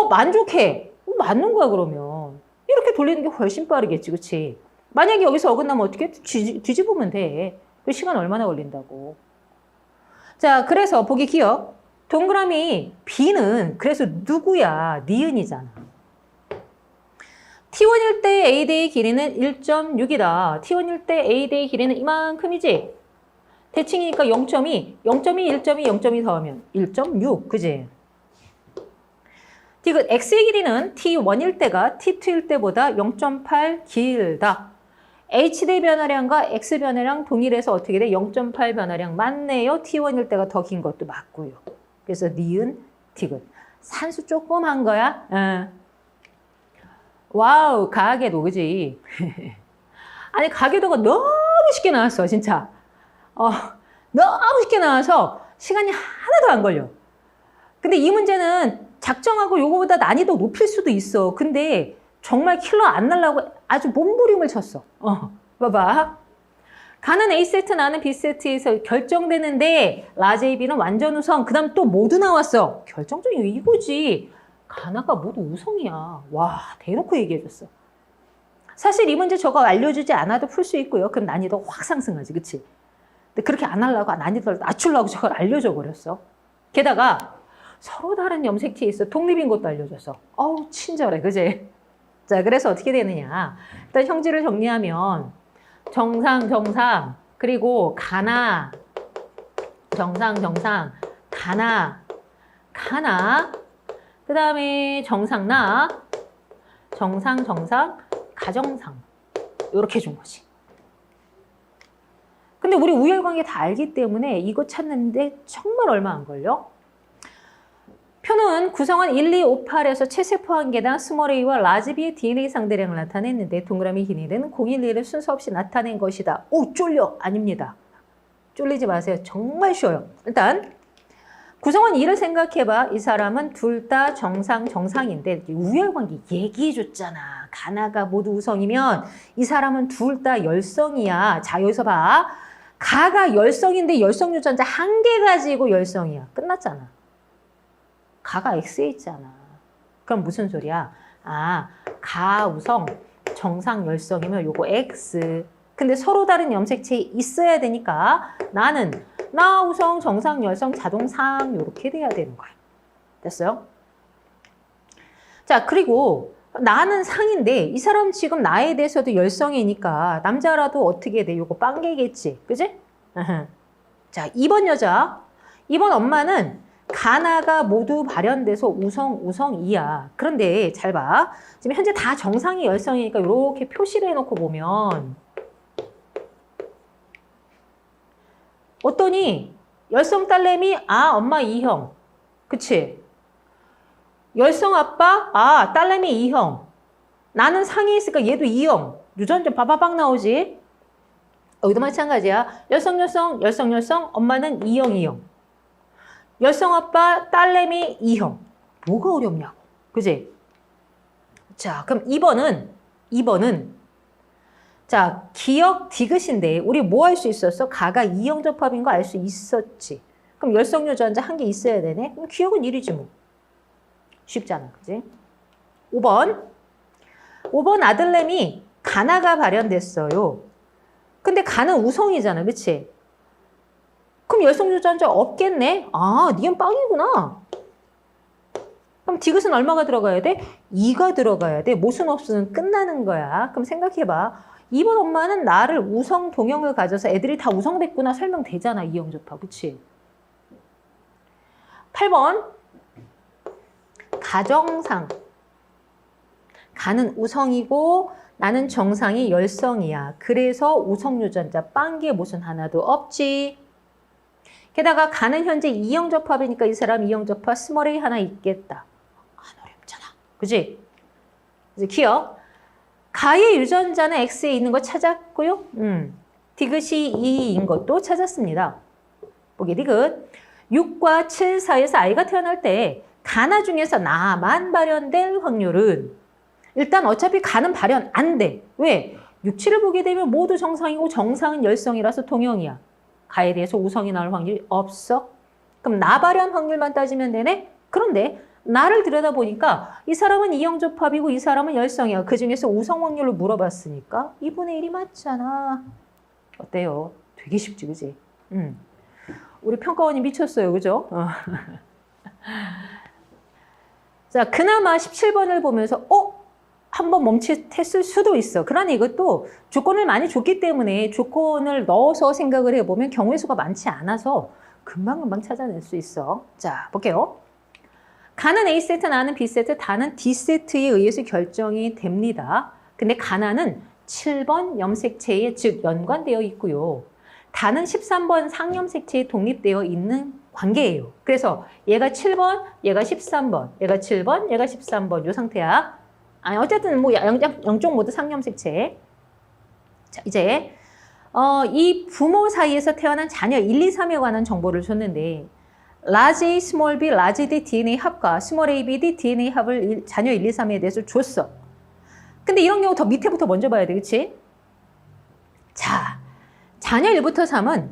만족해. 맞는 거야 그러면. 이렇게 돌리는 게 훨씬 빠르겠지. 그치? 만약에 여기서 어긋나면 어떻게? 뒤집으면 돼. 그 시간 얼마나 걸린다고. 자, 그래서 보기 기억. 동그라미 B는 그래서 누구야? 니은이잖아. T1일 때 A대의 길이는 1.6이다. T1일 때 A대의 길이는 이만큼이지? 대칭이니까 0.2, 0.2, 1.2, 0.2 더하면 1.6, 그지? 디귿 X의 길이는 T1일 때가 T2일 때보다 0.8 길다. H대 변화량과 X 변화량 동일해서 어떻게 돼? 0.8 변화량 맞네요. T1일 때가 더 긴 것도 맞고요. 그래서 니은, 디귿. 산수 조그만 거야. 와우, 가계도, 그지? 아니, 가계도가 너무 쉽게 나왔어, 진짜. 너무 쉽게 나와서 시간이 하나도 안 걸려. 근데 이 문제는 작정하고 요거보다 난이도 높일 수도 있어. 근데 정말 킬러 안 날라고 아주 몸부림을 쳤어. 봐봐. 가는 A세트, 나는 B세트에서 결정되는데 라지 AB는 완전 우성. 그 다음 또 모두 나왔어. 결정적인 이거지. 가나가 모두 우성이야. 와, 대놓고 얘기해줬어. 사실 이 문제 저거 알려주지 않아도 풀 수 있고요. 그럼 난이도 확 상승하지. 그치? 근데 그렇게 안 하려고 난이도를 낮추려고 저걸 알려줘 버렸어. 게다가 서로 다른 염색티에 있어. 독립인 것도 알려줬어. 어우, 친절해. 그지? 자, 그래서 어떻게 되느냐. 일단 형질을 정리하면 정상, 그리고 가나, 정상, 가나, 그 다음에 정상나, 정상, 가정상. 이렇게 준 거지. 근데 우리 우열관계 다 알기 때문에 이거 찾는데 정말 얼마 안 걸려. 표는 구성원 1, 2, 5, 8에서 체세포 한 개당 스몰 a와 라지 b의 DNA 상대량을 나타냈는데 동그라미 긴 1은 0, 1, 2를 순서 없이 나타낸 것이다. 오, 쫄려. 아닙니다. 쫄리지 마세요. 정말 쉬워요. 일단 구성원 2를 생각해봐. 이 사람은 둘 다 정상인데 우열관계 얘기해줬잖아. 가나가 모두 우성이면 이 사람은 둘 다 열성이야. 자, 여기서 봐. 가가 열성인데 열성 유전자 한 개 가지고 열성이야. 끝났잖아. 가가 X에 있잖아. 그럼 무슨 소리야? 아, 가 우성, 정상 열성이면 요거 X. 근데 서로 다른 염색체에 있어야 되니까 나는 나 우성, 정상, 열성, 자동상 이렇게 돼야 되는 거야. 됐어요? 자, 그리고 나는 상인데 이 사람 지금 나에 대해서도 열성이니까 남자라도 어떻게 돼? 요거 빵개겠지. 그지? 자, 2번 여자. 2번 엄마는 가나가 모두 발현돼서 우성이야. 그런데 잘 봐. 지금 현재 다 정상이 열성이니까 이렇게 표시를 해놓고 보면 어떠니? 열성 딸내미, 아, 엄마 2형. 그치? 열성 아빠, 아, 딸내미 2형. 나는 상이 있으니까 얘도 2형. 유전자 바바박 나오지? 여기도 마찬가지야. 열성, 엄마는 2형. 열성 아빠, 딸내미 2형. 뭐가 어렵냐고. 그지? 자, 그럼 2번은 자, 기억 디귿인데 우리 뭐 할 수 있었어? 가가 2형 접합인 거 알 수 있었지. 그럼 열성 유전자 한 개 있어야 되네. 그럼 기억은 1이지 뭐. 쉽잖아. 그지? 5번 아들내미 가나가 발현됐어요. 근데 가는 우성이잖아. 그치? 그럼 열성 유전자 없겠네? 아, 니은 빵이구나. 그럼 디귿은 얼마가 들어가야 돼? 2가 들어가야 돼. 모순 없으면 끝나는 거야. 그럼 생각해봐. 2번 엄마는 나를 우성 동형을 가져서 애들이 다 우성됐구나 설명되잖아. 2형 접합. 그치? 8번 가정상. 가는 우성이고 나는 정상이 열성이야. 그래서 우성 유전자 빵개 모순 하나도 없지. 게다가 가는 현재 2형 접합이니까 이 사람 2형 접합 스몰 a 하나 있겠다. 안 어렵잖아. 그지? 이제 기억. 가의 유전자는 X에 있는 거 찾았고요. 디귿이 2인 것도 찾았습니다. 보기 디귿. 6과 7 사이에서 아이가 태어날 때 가나 중에서 나만 발현될 확률은 일단 어차피 가는 발현 안 돼. 왜? 6, 7을 보게 되면 모두 정상이고 정상은 열성이라서 동형이야. 가에 대해서 우성이 나올 확률이 없어. 그럼 나 발현 확률만 따지면 되네? 그런데 나를 들여다보니까 이 사람은 2형 접합이고 이 사람은 열성이야. 그중에서 우성 확률을 물어봤으니까 2분의 1이 맞잖아. 어때요? 되게 쉽지, 그지? 우리 평가원이 미쳤어요, 그죠? 자, 그나마 17번을 보면서 한번 멈칫했을 수도 있어. 그러나 이것도 조건을 많이 줬기 때문에 조건을 넣어서 생각을 해보면 경우의 수가 많지 않아서 금방금방 찾아낼 수 있어. 자, 볼게요. 가는 A세트, 나는 B세트, 다는 D세트에 의해서 결정이 됩니다. 근데 가나는 7번 염색체에 즉 연관되어 있고요. 다는 13번 상염색체에 독립되어 있는 관계예요. 그래서 얘가 7번, 얘가 13번, 얘가 7번, 얘가 13번 이 상태야. 아니 어쨌든 뭐 양쪽 모두 상염색체. 자, 이제 이 부모 사이에서 태어난 자녀 1, 2, 3에 관한 정보를 줬는데 라지 A, 스몰 b, 라지 D DNA 합과 스몰 a, b, D DNA 합을 자녀 1, 2, 3에 대해서 줬어. 근데 이런 경우 더 밑에부터 먼저 봐야 돼. 그치? 자, 자녀 1부터 3은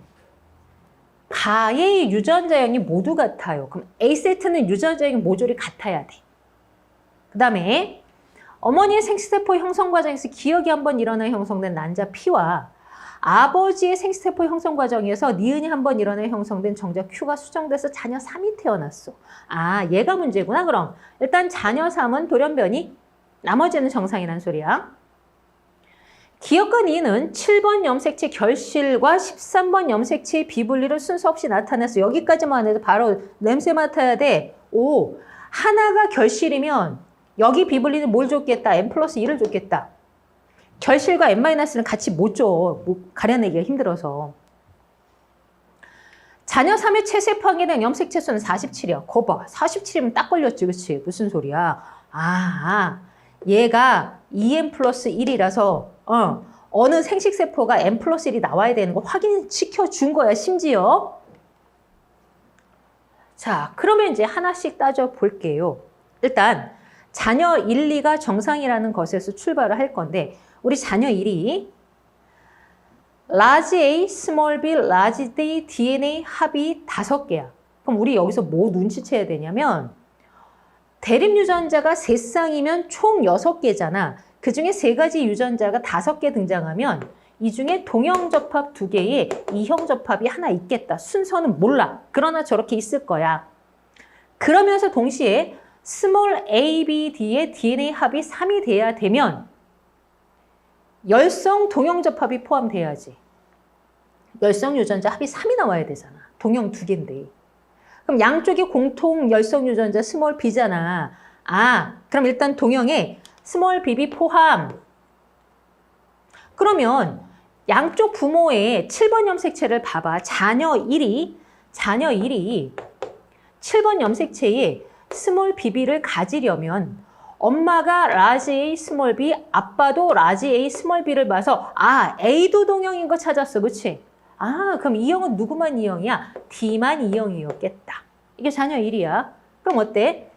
가의 유전자형이 모두 같아요. 그럼 A세트는 유전자형 모듈이 같아야 돼. 그 다음에 어머니의 생식세포 형성 과정에서 기억이 한번 일어나 형성된 난자 P와 아버지의 생식세포 형성 과정에서 니은이 한번 일어나 형성된 정자 Q가 수정돼서 자녀 3이 태어났어. 아, 얘가 문제구나. 그럼 일단 자녀 3은 돌연변이, 나머지는 정상이란 소리야. 기억과 니은은 7번 염색체 결실과 13번 염색체의 비분리를 순서 없이 나타내서 여기까지만 해도 바로 냄새 맡아야 돼. 오, 하나가 결실이면 여기 비분리는 뭘 줬겠다? n 플러스 1을 줬겠다. 결실과 n-는 같이 못 줘. 가려내기가 힘들어서. 자녀 3의 체세포 항계량 염색체 수는 47이야. 거봐. 47이면 딱 걸렸지. 그치? 무슨 소리야? 얘가 2n 플러스 1이라서 어느 생식세포가 n 플러스 1이 나와야 되는 거 확인시켜 준 거야. 심지어. 자, 그러면 이제 하나씩 따져볼게요. 일단 자녀 1, 2가 정상이라는 것에서 출발을 할 건데 우리 자녀 1이 large A, small b, large D, DNA 합이 5개야. 그럼 우리 여기서 뭐 눈치채야 되냐면 대립 유전자가 3쌍이면 총 6개잖아. 그 중에 3가지 유전자가 5개 등장하면 이 중에 동형 접합 2개에 이형 접합이 하나 있겠다. 순서는 몰라. 그러나 저렇게 있을 거야. 그러면서 동시에 small a, b, d의 DNA 합이 3이 돼야 되면 열성 동형 접합이 포함돼야지. 열성 유전자 합이 3이 나와야 되잖아. 동형 2개인데. 그럼 양쪽이 공통 열성 유전자 스몰 b잖아. 그럼 일단 동형에 스몰 bb 포함. 그러면 양쪽 부모의 7번 염색체를 봐봐. 자녀 1이 7번 염색체에 스몰 bb를 가지려면 엄마가 라지 A, 스몰 b, 아빠도 라지 A, 스몰 b를 봐서 A도 동형인 거 찾았어. 그치? 그럼 이형은 누구만 이형이야? D만 이형이었겠다. 이게 자녀 1이야. 그럼 어때?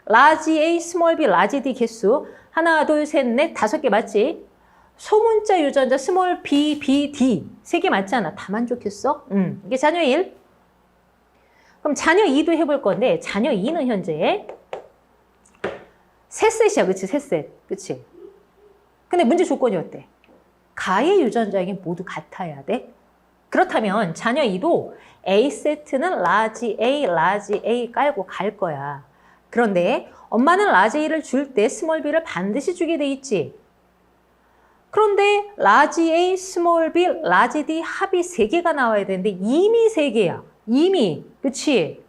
라지 A, 스몰 b, 라지 D 개수 하나, 둘, 셋, 넷, 5개 맞지? 소문자 유전자 스몰 b, b, d 3개 맞잖아. 다 만족했어? 이게 자녀 1. 그럼 자녀 2도 해볼 건데 자녀 2는 현재 세 셋이야. 그치? 세 셋. 그치? 근데 문제 조건이 어때? 가의 유전자에게 모두 같아야 돼. 그렇다면 자녀 2도 A 세트는 라지 A 깔고 갈 거야. 그런데 엄마는 라지 A를 줄 때 스몰 b를 반드시 주게 돼 있지. 그런데 라지 A, 스몰 b, 라지 D 합이 3개가 나와야 되는데 이미 3개야. 이미. 그치?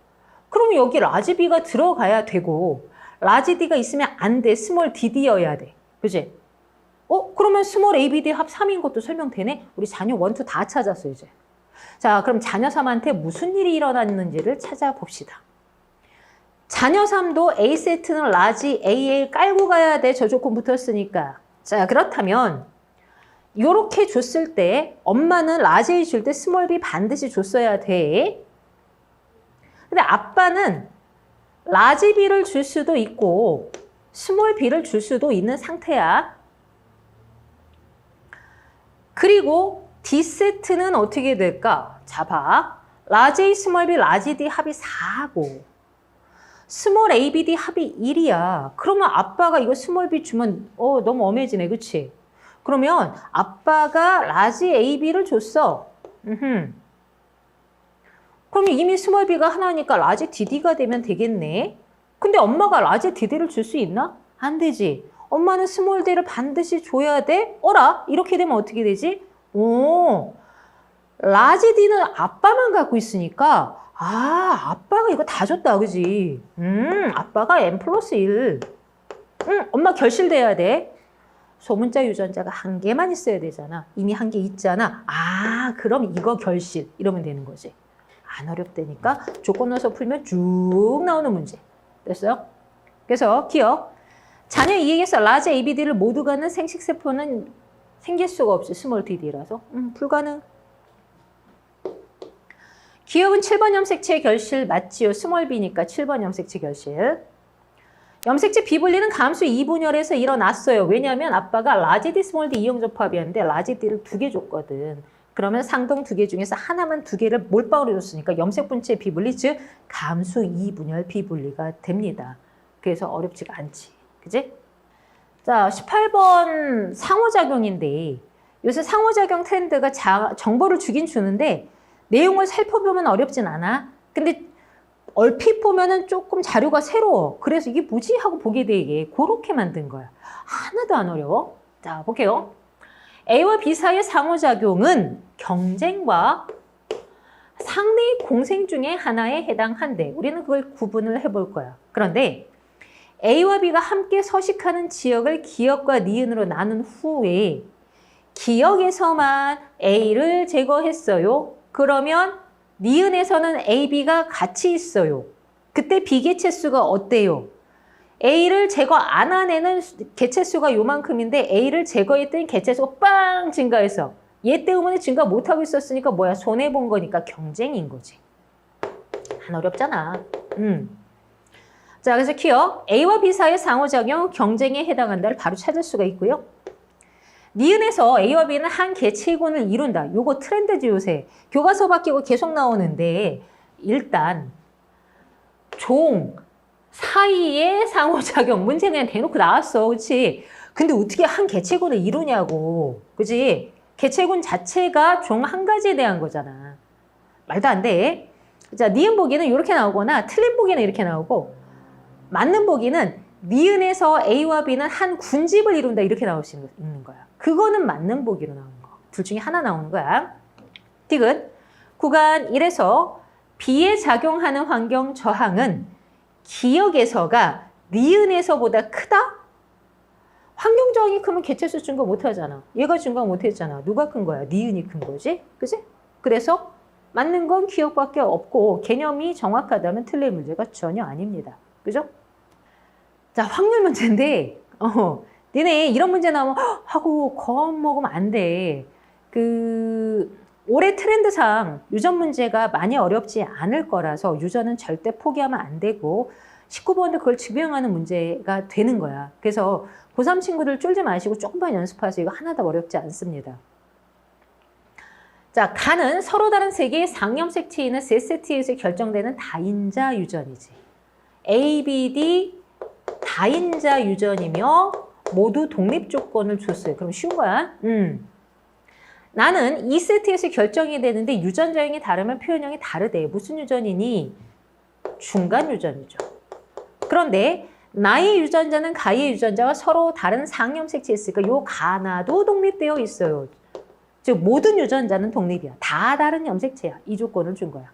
그럼 여기 라지 B가 들어가야 되고 라지 D가 있으면 안 돼. 스몰 DD여야 돼. 그치? 그러면 스몰 ABD 합 3인 것도 설명되네? 우리 자녀 1, 2 다 찾았어, 이제. 자, 그럼 자녀 3한테 무슨 일이 일어났는지를 찾아봅시다. 자녀 3도 A 세트는 라지 AA 깔고 가야 돼. 저 조건 붙었으니까. 자, 그렇다면 이렇게 줬을 때 엄마는 라지 A 줄 때 스몰 B 반드시 줬어야 돼. 근데 아빠는 라지 B를 줄 수도 있고 스몰 B를 줄 수도 있는 상태야. 그리고 D세트는 어떻게 될까? 자, 봐. 라지 A, 스몰 B, 라지 D 합이 4고 스몰 ABD 합이 1이야. 그러면 아빠가 이거 스몰 B 주면 너무 엄해지네. 그치? 그러면 아빠가 라지 AB를 줬어. 그럼 이미 스몰 b가 하나니까 라지 DD가 되면 되겠네. 근데 엄마가 라지 DD를 줄 수 있나? 안 되지. 엄마는 스몰 d를 반드시 줘야 돼? 이렇게 되면 어떻게 되지? 라지 D는 아빠만 갖고 있으니까 아빠가 이거 다 줬다. 그지? 아빠가 n 플러스 1. 엄마 결실돼야 돼. 소문자 유전자가 1개만 있어야 되잖아. 이미 1개 있잖아. 그럼 이거 결실. 이러면 되는 거지. 안 어렵다니까 조건 넣어서 풀면 쭉 나오는 문제. 됐어요? 그래서 기억. 자녀 2에게서 라지 ABD를 모두 갖는 생식세포는 생길 수가 없어. 스몰 DD라서. 불가능. 기억은 7번 염색체 결실 맞지요. 스몰 B니까 7번 염색체 결실. 염색체 비분리는 감수 2분열에서 일어났어요. 왜냐하면 아빠가 라지 D, 스몰 D 이형 접합이었는데 라지 D를 2개 줬거든. 그러면 상동 2개 중에서 하나만 2개를 몰빵으로 줬으니까 염색분체 비분리, 즉 감수 2분열 비분리가 됩니다. 그래서 어렵지가 않지. 그지? 자, 18번 상호작용인데 요새 상호작용 트렌드가 정보를 주긴 주는데 내용을 살펴보면 어렵진 않아. 근데 얼핏 보면은 조금 자료가 새로워. 그래서 이게 뭐지? 하고 보게 되게 그렇게 만든 거야. 하나도 안 어려워. 자, 볼게요. A와 B 사이의 상호작용은 경쟁과 상대 공생 중에 하나에 해당한대. 우리는 그걸 구분을 해볼 거야. 그런데 A와 B가 함께 서식하는 지역을 기역과 니은으로 나눈 후에 기역에서만 A를 제거했어요. 그러면 니은에서는 A, B가 같이 있어요. 그때 B 개체수가 어때요? A를 제거 안 한 애는 개체수가 요만큼인데 A를 제거했더니 개체수가 빵 증가해서 얘 때문에 증가 못하고 있었으니까 뭐야? 손해본 거니까 경쟁인 거지. 안 어렵잖아. 자, 그래서 기억 A와 B 사이의 상호작용, 경쟁에 해당한다를 바로 찾을 수가 있고요. 니은에서 A와 B는 한 개체군을 이룬다. 요거 트렌드지 요새. 교과서 바뀌고 계속 나오는데 일단 종 사이의 상호작용 문제 그냥 대놓고 나왔어. 그렇지? 근데 어떻게 한 개체군을 이루냐고. 그렇지? 개체군 자체가 종 한 가지에 대한 거잖아. 말도 안 돼. 자, 니은 보기는 이렇게 나오거나 틀린 보기는 이렇게 나오고 맞는 보기는 니은에서 A와 B는 한 군집을 이룬다 이렇게 나올 수 있는 거야. 그거는 맞는 보기로 나오는 거. 둘 중에 하나 나오는 거야. 디귿 구간 1에서 B에 작용하는 환경 저항은 기역에서가 니은에서보다 크다? 환경 저항이 크면 개체수 증가 못하잖아. 얘가 증가 못했잖아. 누가 큰 거야? 니은이 큰 거지? 그치? 그래서 맞는 건 기역밖에 없고 개념이 정확하다면 틀릴 문제가 전혀 아닙니다. 그죠? 자, 확률 문제인데 니네 이런 문제 나오면 하고 겁먹으면 안 돼. 올해 트렌드상 유전 문제가 많이 어렵지 않을 거라서 유전은 절대 포기하면 안 되고 19번도 그걸 증명하는 문제가 되는 거야. 그래서 고3 친구들 쫄지 마시고 조금만 연습하세요. 이거 하나도 어렵지 않습니다. 자, 간은 서로 다른 세 개의 상염색 체인은 세 세트에서 결정되는 다인자 유전이지. A, B, D 다인자 유전이며 모두 독립 조건을 줬어요. 그럼 쉬운 거야. 나는 2세트에서 결정이 되는데 유전자형이 다르면 표현형이 다르대. 무슨 유전이니? 중간 유전이죠. 그런데 나의 유전자는 가의 유전자와 서로 다른 상염색체에 있으니까 요 가나도 독립되어 있어요. 즉 모든 유전자는 독립이야. 다 다른 염색체야. 이 조건을 준 거야.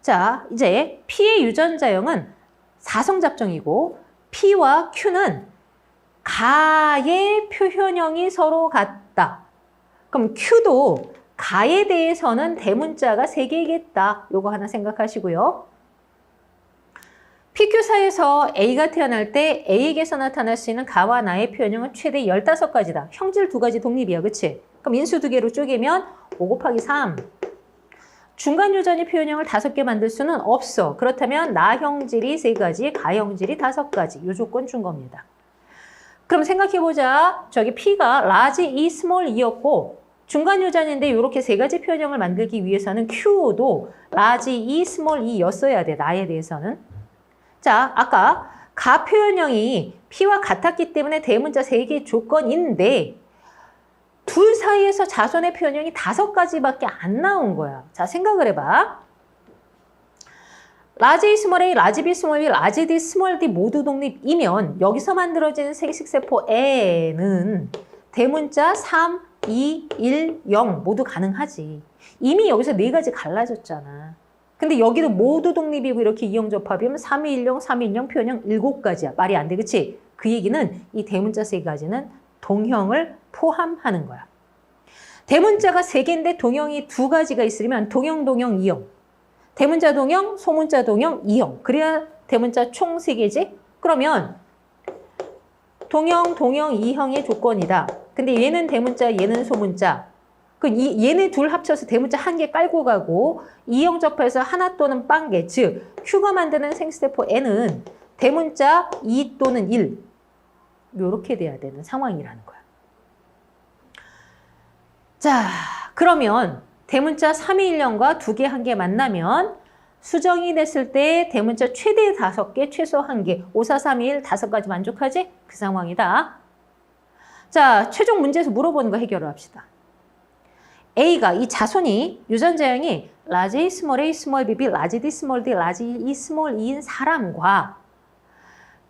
자, 이제 P의 유전자형은 사성잡종이고 P와 Q는 가의 표현형이 서로 같다. 그럼 Q도 가에 대해서는 대문자가 3개겠다. 요거 하나 생각하시고요. PQ 사이에서 A가 태어날 때 A에게서 나타날 수 있는 가와 나의 표현형은 최대 15가지다. 형질 2가지 독립이야. 그치? 그럼 인수 2개로 쪼개면 5 곱하기 3. 중간 유전이 표현형을 5개 만들 수는 없어. 그렇다면 나 형질이 3가지, 가 형질이 5가지. 요 조건 준 겁니다. 그럼 생각해보자. 저기 P가 large E, small e였고 중간 유전인데 이렇게 3가지 표현형을 만들기 위해서는 Q도 large E, small e였어야 돼. 나에 대해서는. 자, 아까 가 표현형이 P와 같았기 때문에 대문자 3개 조건인데 둘 사이에서 자손의 표현형이 5가지밖에 안 나온 거야. 자, 생각을 해봐. large E, small a, large B, small b, large D, small d 모두 독립이면 여기서 만들어지는 세식세포 N은 대문자 3, 2, 1, 0 모두 가능하지. 이미 여기서 4가지 갈라졌잖아. 근데 여기도 모두 독립이고 이렇게 이형접합이면 3, 2, 1, 0, 3, 2, 1, 0 표현형 7가지야. 말이 안 돼. 그치? 그 얘기는 이 대문자 3가지는 동형을 포함하는 거야. 대문자가 3개인데 동형이 2가지가 있으면 동형, 동형, 이형. 대문자 동형, 소문자 동형, 이형. 그래야 대문자 총 3개지? 그러면 동형, 동형, 이형의 조건이다. 근데 얘는 대문자, 얘는 소문자. 얘네 둘 합쳐서 대문자 1개 깔고 가고 이형 접해서 하나 또는 빵개. 즉 Q가 만드는 생세포 N은 대문자 2 또는 1. 요렇게 돼야 되는 상황이라는 거야. 자, 그러면 대문자 321과 2개, 1개 만나면 수정이 됐을 때 대문자 최대 5개, 최소 1개, 5, 4, 3, 1, 5가지 만족하지? 그 상황이다. 자, 최종 문제에서 물어보는 거 해결을 합시다. A가 이 자손이 유전자형이 large A, small a, small b, large D, small d, large E, small e인 사람과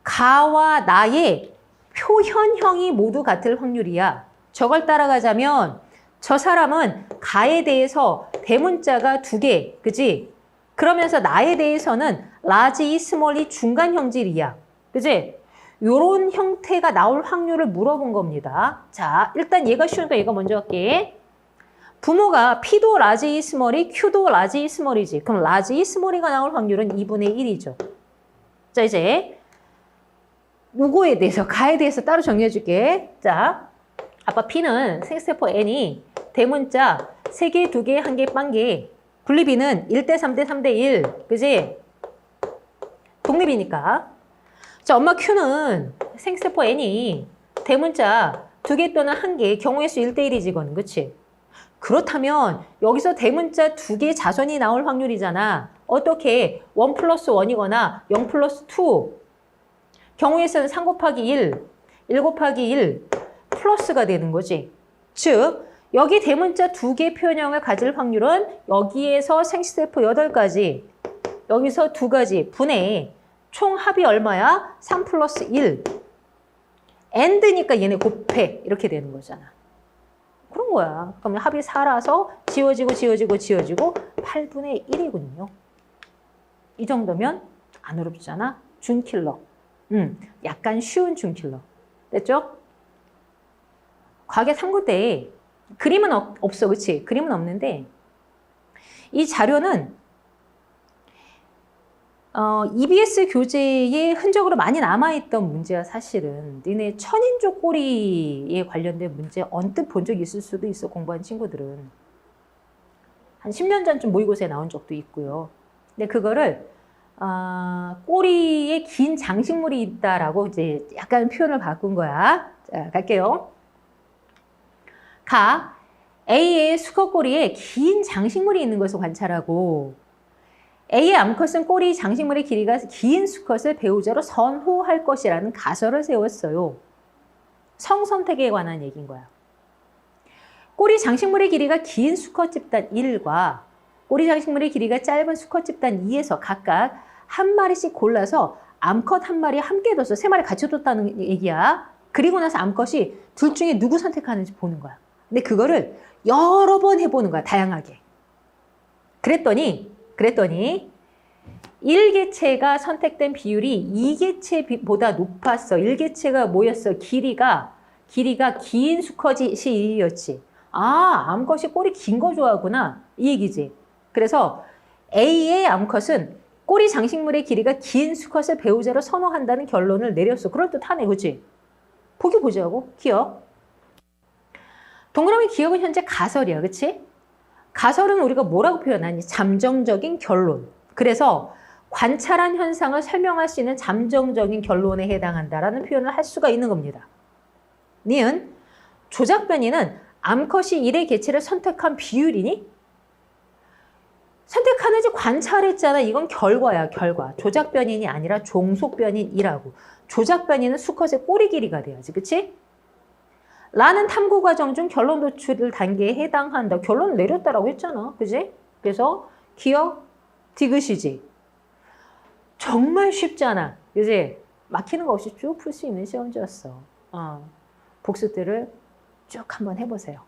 가와 나의 표현형이 모두 같을 확률이야. 저걸 따라가자면 저 사람은 가에 대해서 대문자가 2개, 그지? 그러면서 나에 대해서는 large E, small e 중간 형질이야. 그지? 요런 형태가 나올 확률을 물어본 겁니다. 자, 일단 얘가 쉬우니까 얘가 먼저 할게. 부모가 P도 라지 스몰이 Q도 라지 스몰이지. 그럼 라지 스몰이가 나올 확률은 2분의 1이죠. 자, 이제 요거에 대해서, 가에 대해서 따로 정리해 줄게. 자, 아빠 P는 생세포 N이 대문자 3개, 2개, 1개, 1개. 분리비는 1대 3대 3대 1. 그지? 독립이니까. 자, 엄마 Q는 생세포 N이 대문자 2개 또는 1개, 경우의 수 1대 1이지, 이거는. 그치? 그렇다면 여기서 대문자 2개 자손이 나올 확률이잖아. 어떻게? 1 플러스 1이거나 0 플러스 2. 경우의 수는 3 곱하기 1, 1 곱하기 1 플러스가 되는 거지. 즉, 여기 대문자 2개 표현형을 가질 확률은 여기에서 생식세포 8가지, 여기서 2가지 분의 총 합이 얼마야? 3 플러스 1. AND니까 얘네 곱해. 이렇게 되는 거잖아. 그런 거야. 그러면 합이 4라서 지워지고 8분의 1이군요. 이 정도면 안 어렵잖아. 준킬러. 약간 쉬운 준킬러. 됐죠? 과학의 탐구 때 그림은 없어. 그치? 그림은 없는데 이 자료는 EBS 교재에 흔적으로 많이 남아있던 문제야. 사실은 니네 천인조 꼬리에 관련된 문제 언뜻 본 적 있을 수도 있어. 공부한 친구들은 한 10년 전쯤 모의고사에 나온 적도 있고요. 근데 그거를 꼬리에 긴 장식물이 있다라고 이제 약간 표현을 바꾼 거야. 자, 갈게요. 가 A의 수컷꼬리에 긴 장식물이 있는 것을 관찰하고 A의 암컷은 꼬리 장식물의 길이가 긴 수컷을 배우자로 선호할 것이라는 가설을 세웠어요. 성선택에 관한 얘기인 거야. 꼬리 장식물의 길이가 긴 수컷 집단 1과 꼬리 장식물의 길이가 짧은 수컷 집단 2에서 각각 한 마리씩 골라서 암컷 한 마리 함께 뒀어. 3마리 같이 뒀다는 얘기야. 그리고 나서 암컷이 둘 중에 누구 선택하는지 보는 거야. 근데 그거를 여러 번 해보는 거야. 다양하게. 그랬더니 1개체가 선택된 비율이 2개체보다 높았어. 1개체가 뭐였어? 길이가 긴 수컷이 였지. 암컷이 꼬리 긴 거 좋아하구나. 이 얘기지. 그래서 A의 암컷은 꼬리 장식물의 길이가 긴 수컷을 배우자로 선호한다는 결론을 내렸어. 그럴듯하네. 그치? 보기 보자고. 기억. 동그라미 기억은 현재 가설이야. 그치? 가설은 우리가 뭐라고 표현하니? 잠정적인 결론. 그래서 관찰한 현상을 설명할 수 있는 잠정적인 결론에 해당한다라는 표현을 할 수가 있는 겁니다. 니은 조작 변이는 암컷이 1의 개체를 선택한 비율이니? 선택하는지 관찰했잖아. 이건 결과야, 결과. 조작 변인이 아니라 종속 변인이라고. 조작 변이는 수컷의 꼬리 길이가 돼야지. 그치? 라는 탐구 과정 중 결론 도출 단계에 해당한다. 결론을 내렸다라고 했잖아. 그지? 그래서 기억, 디귿이지. 정말 쉽잖아. 그지? 막히는 거 없이 쭉 풀 수 있는 시험지였어. 복습들을 쭉 한번 해보세요.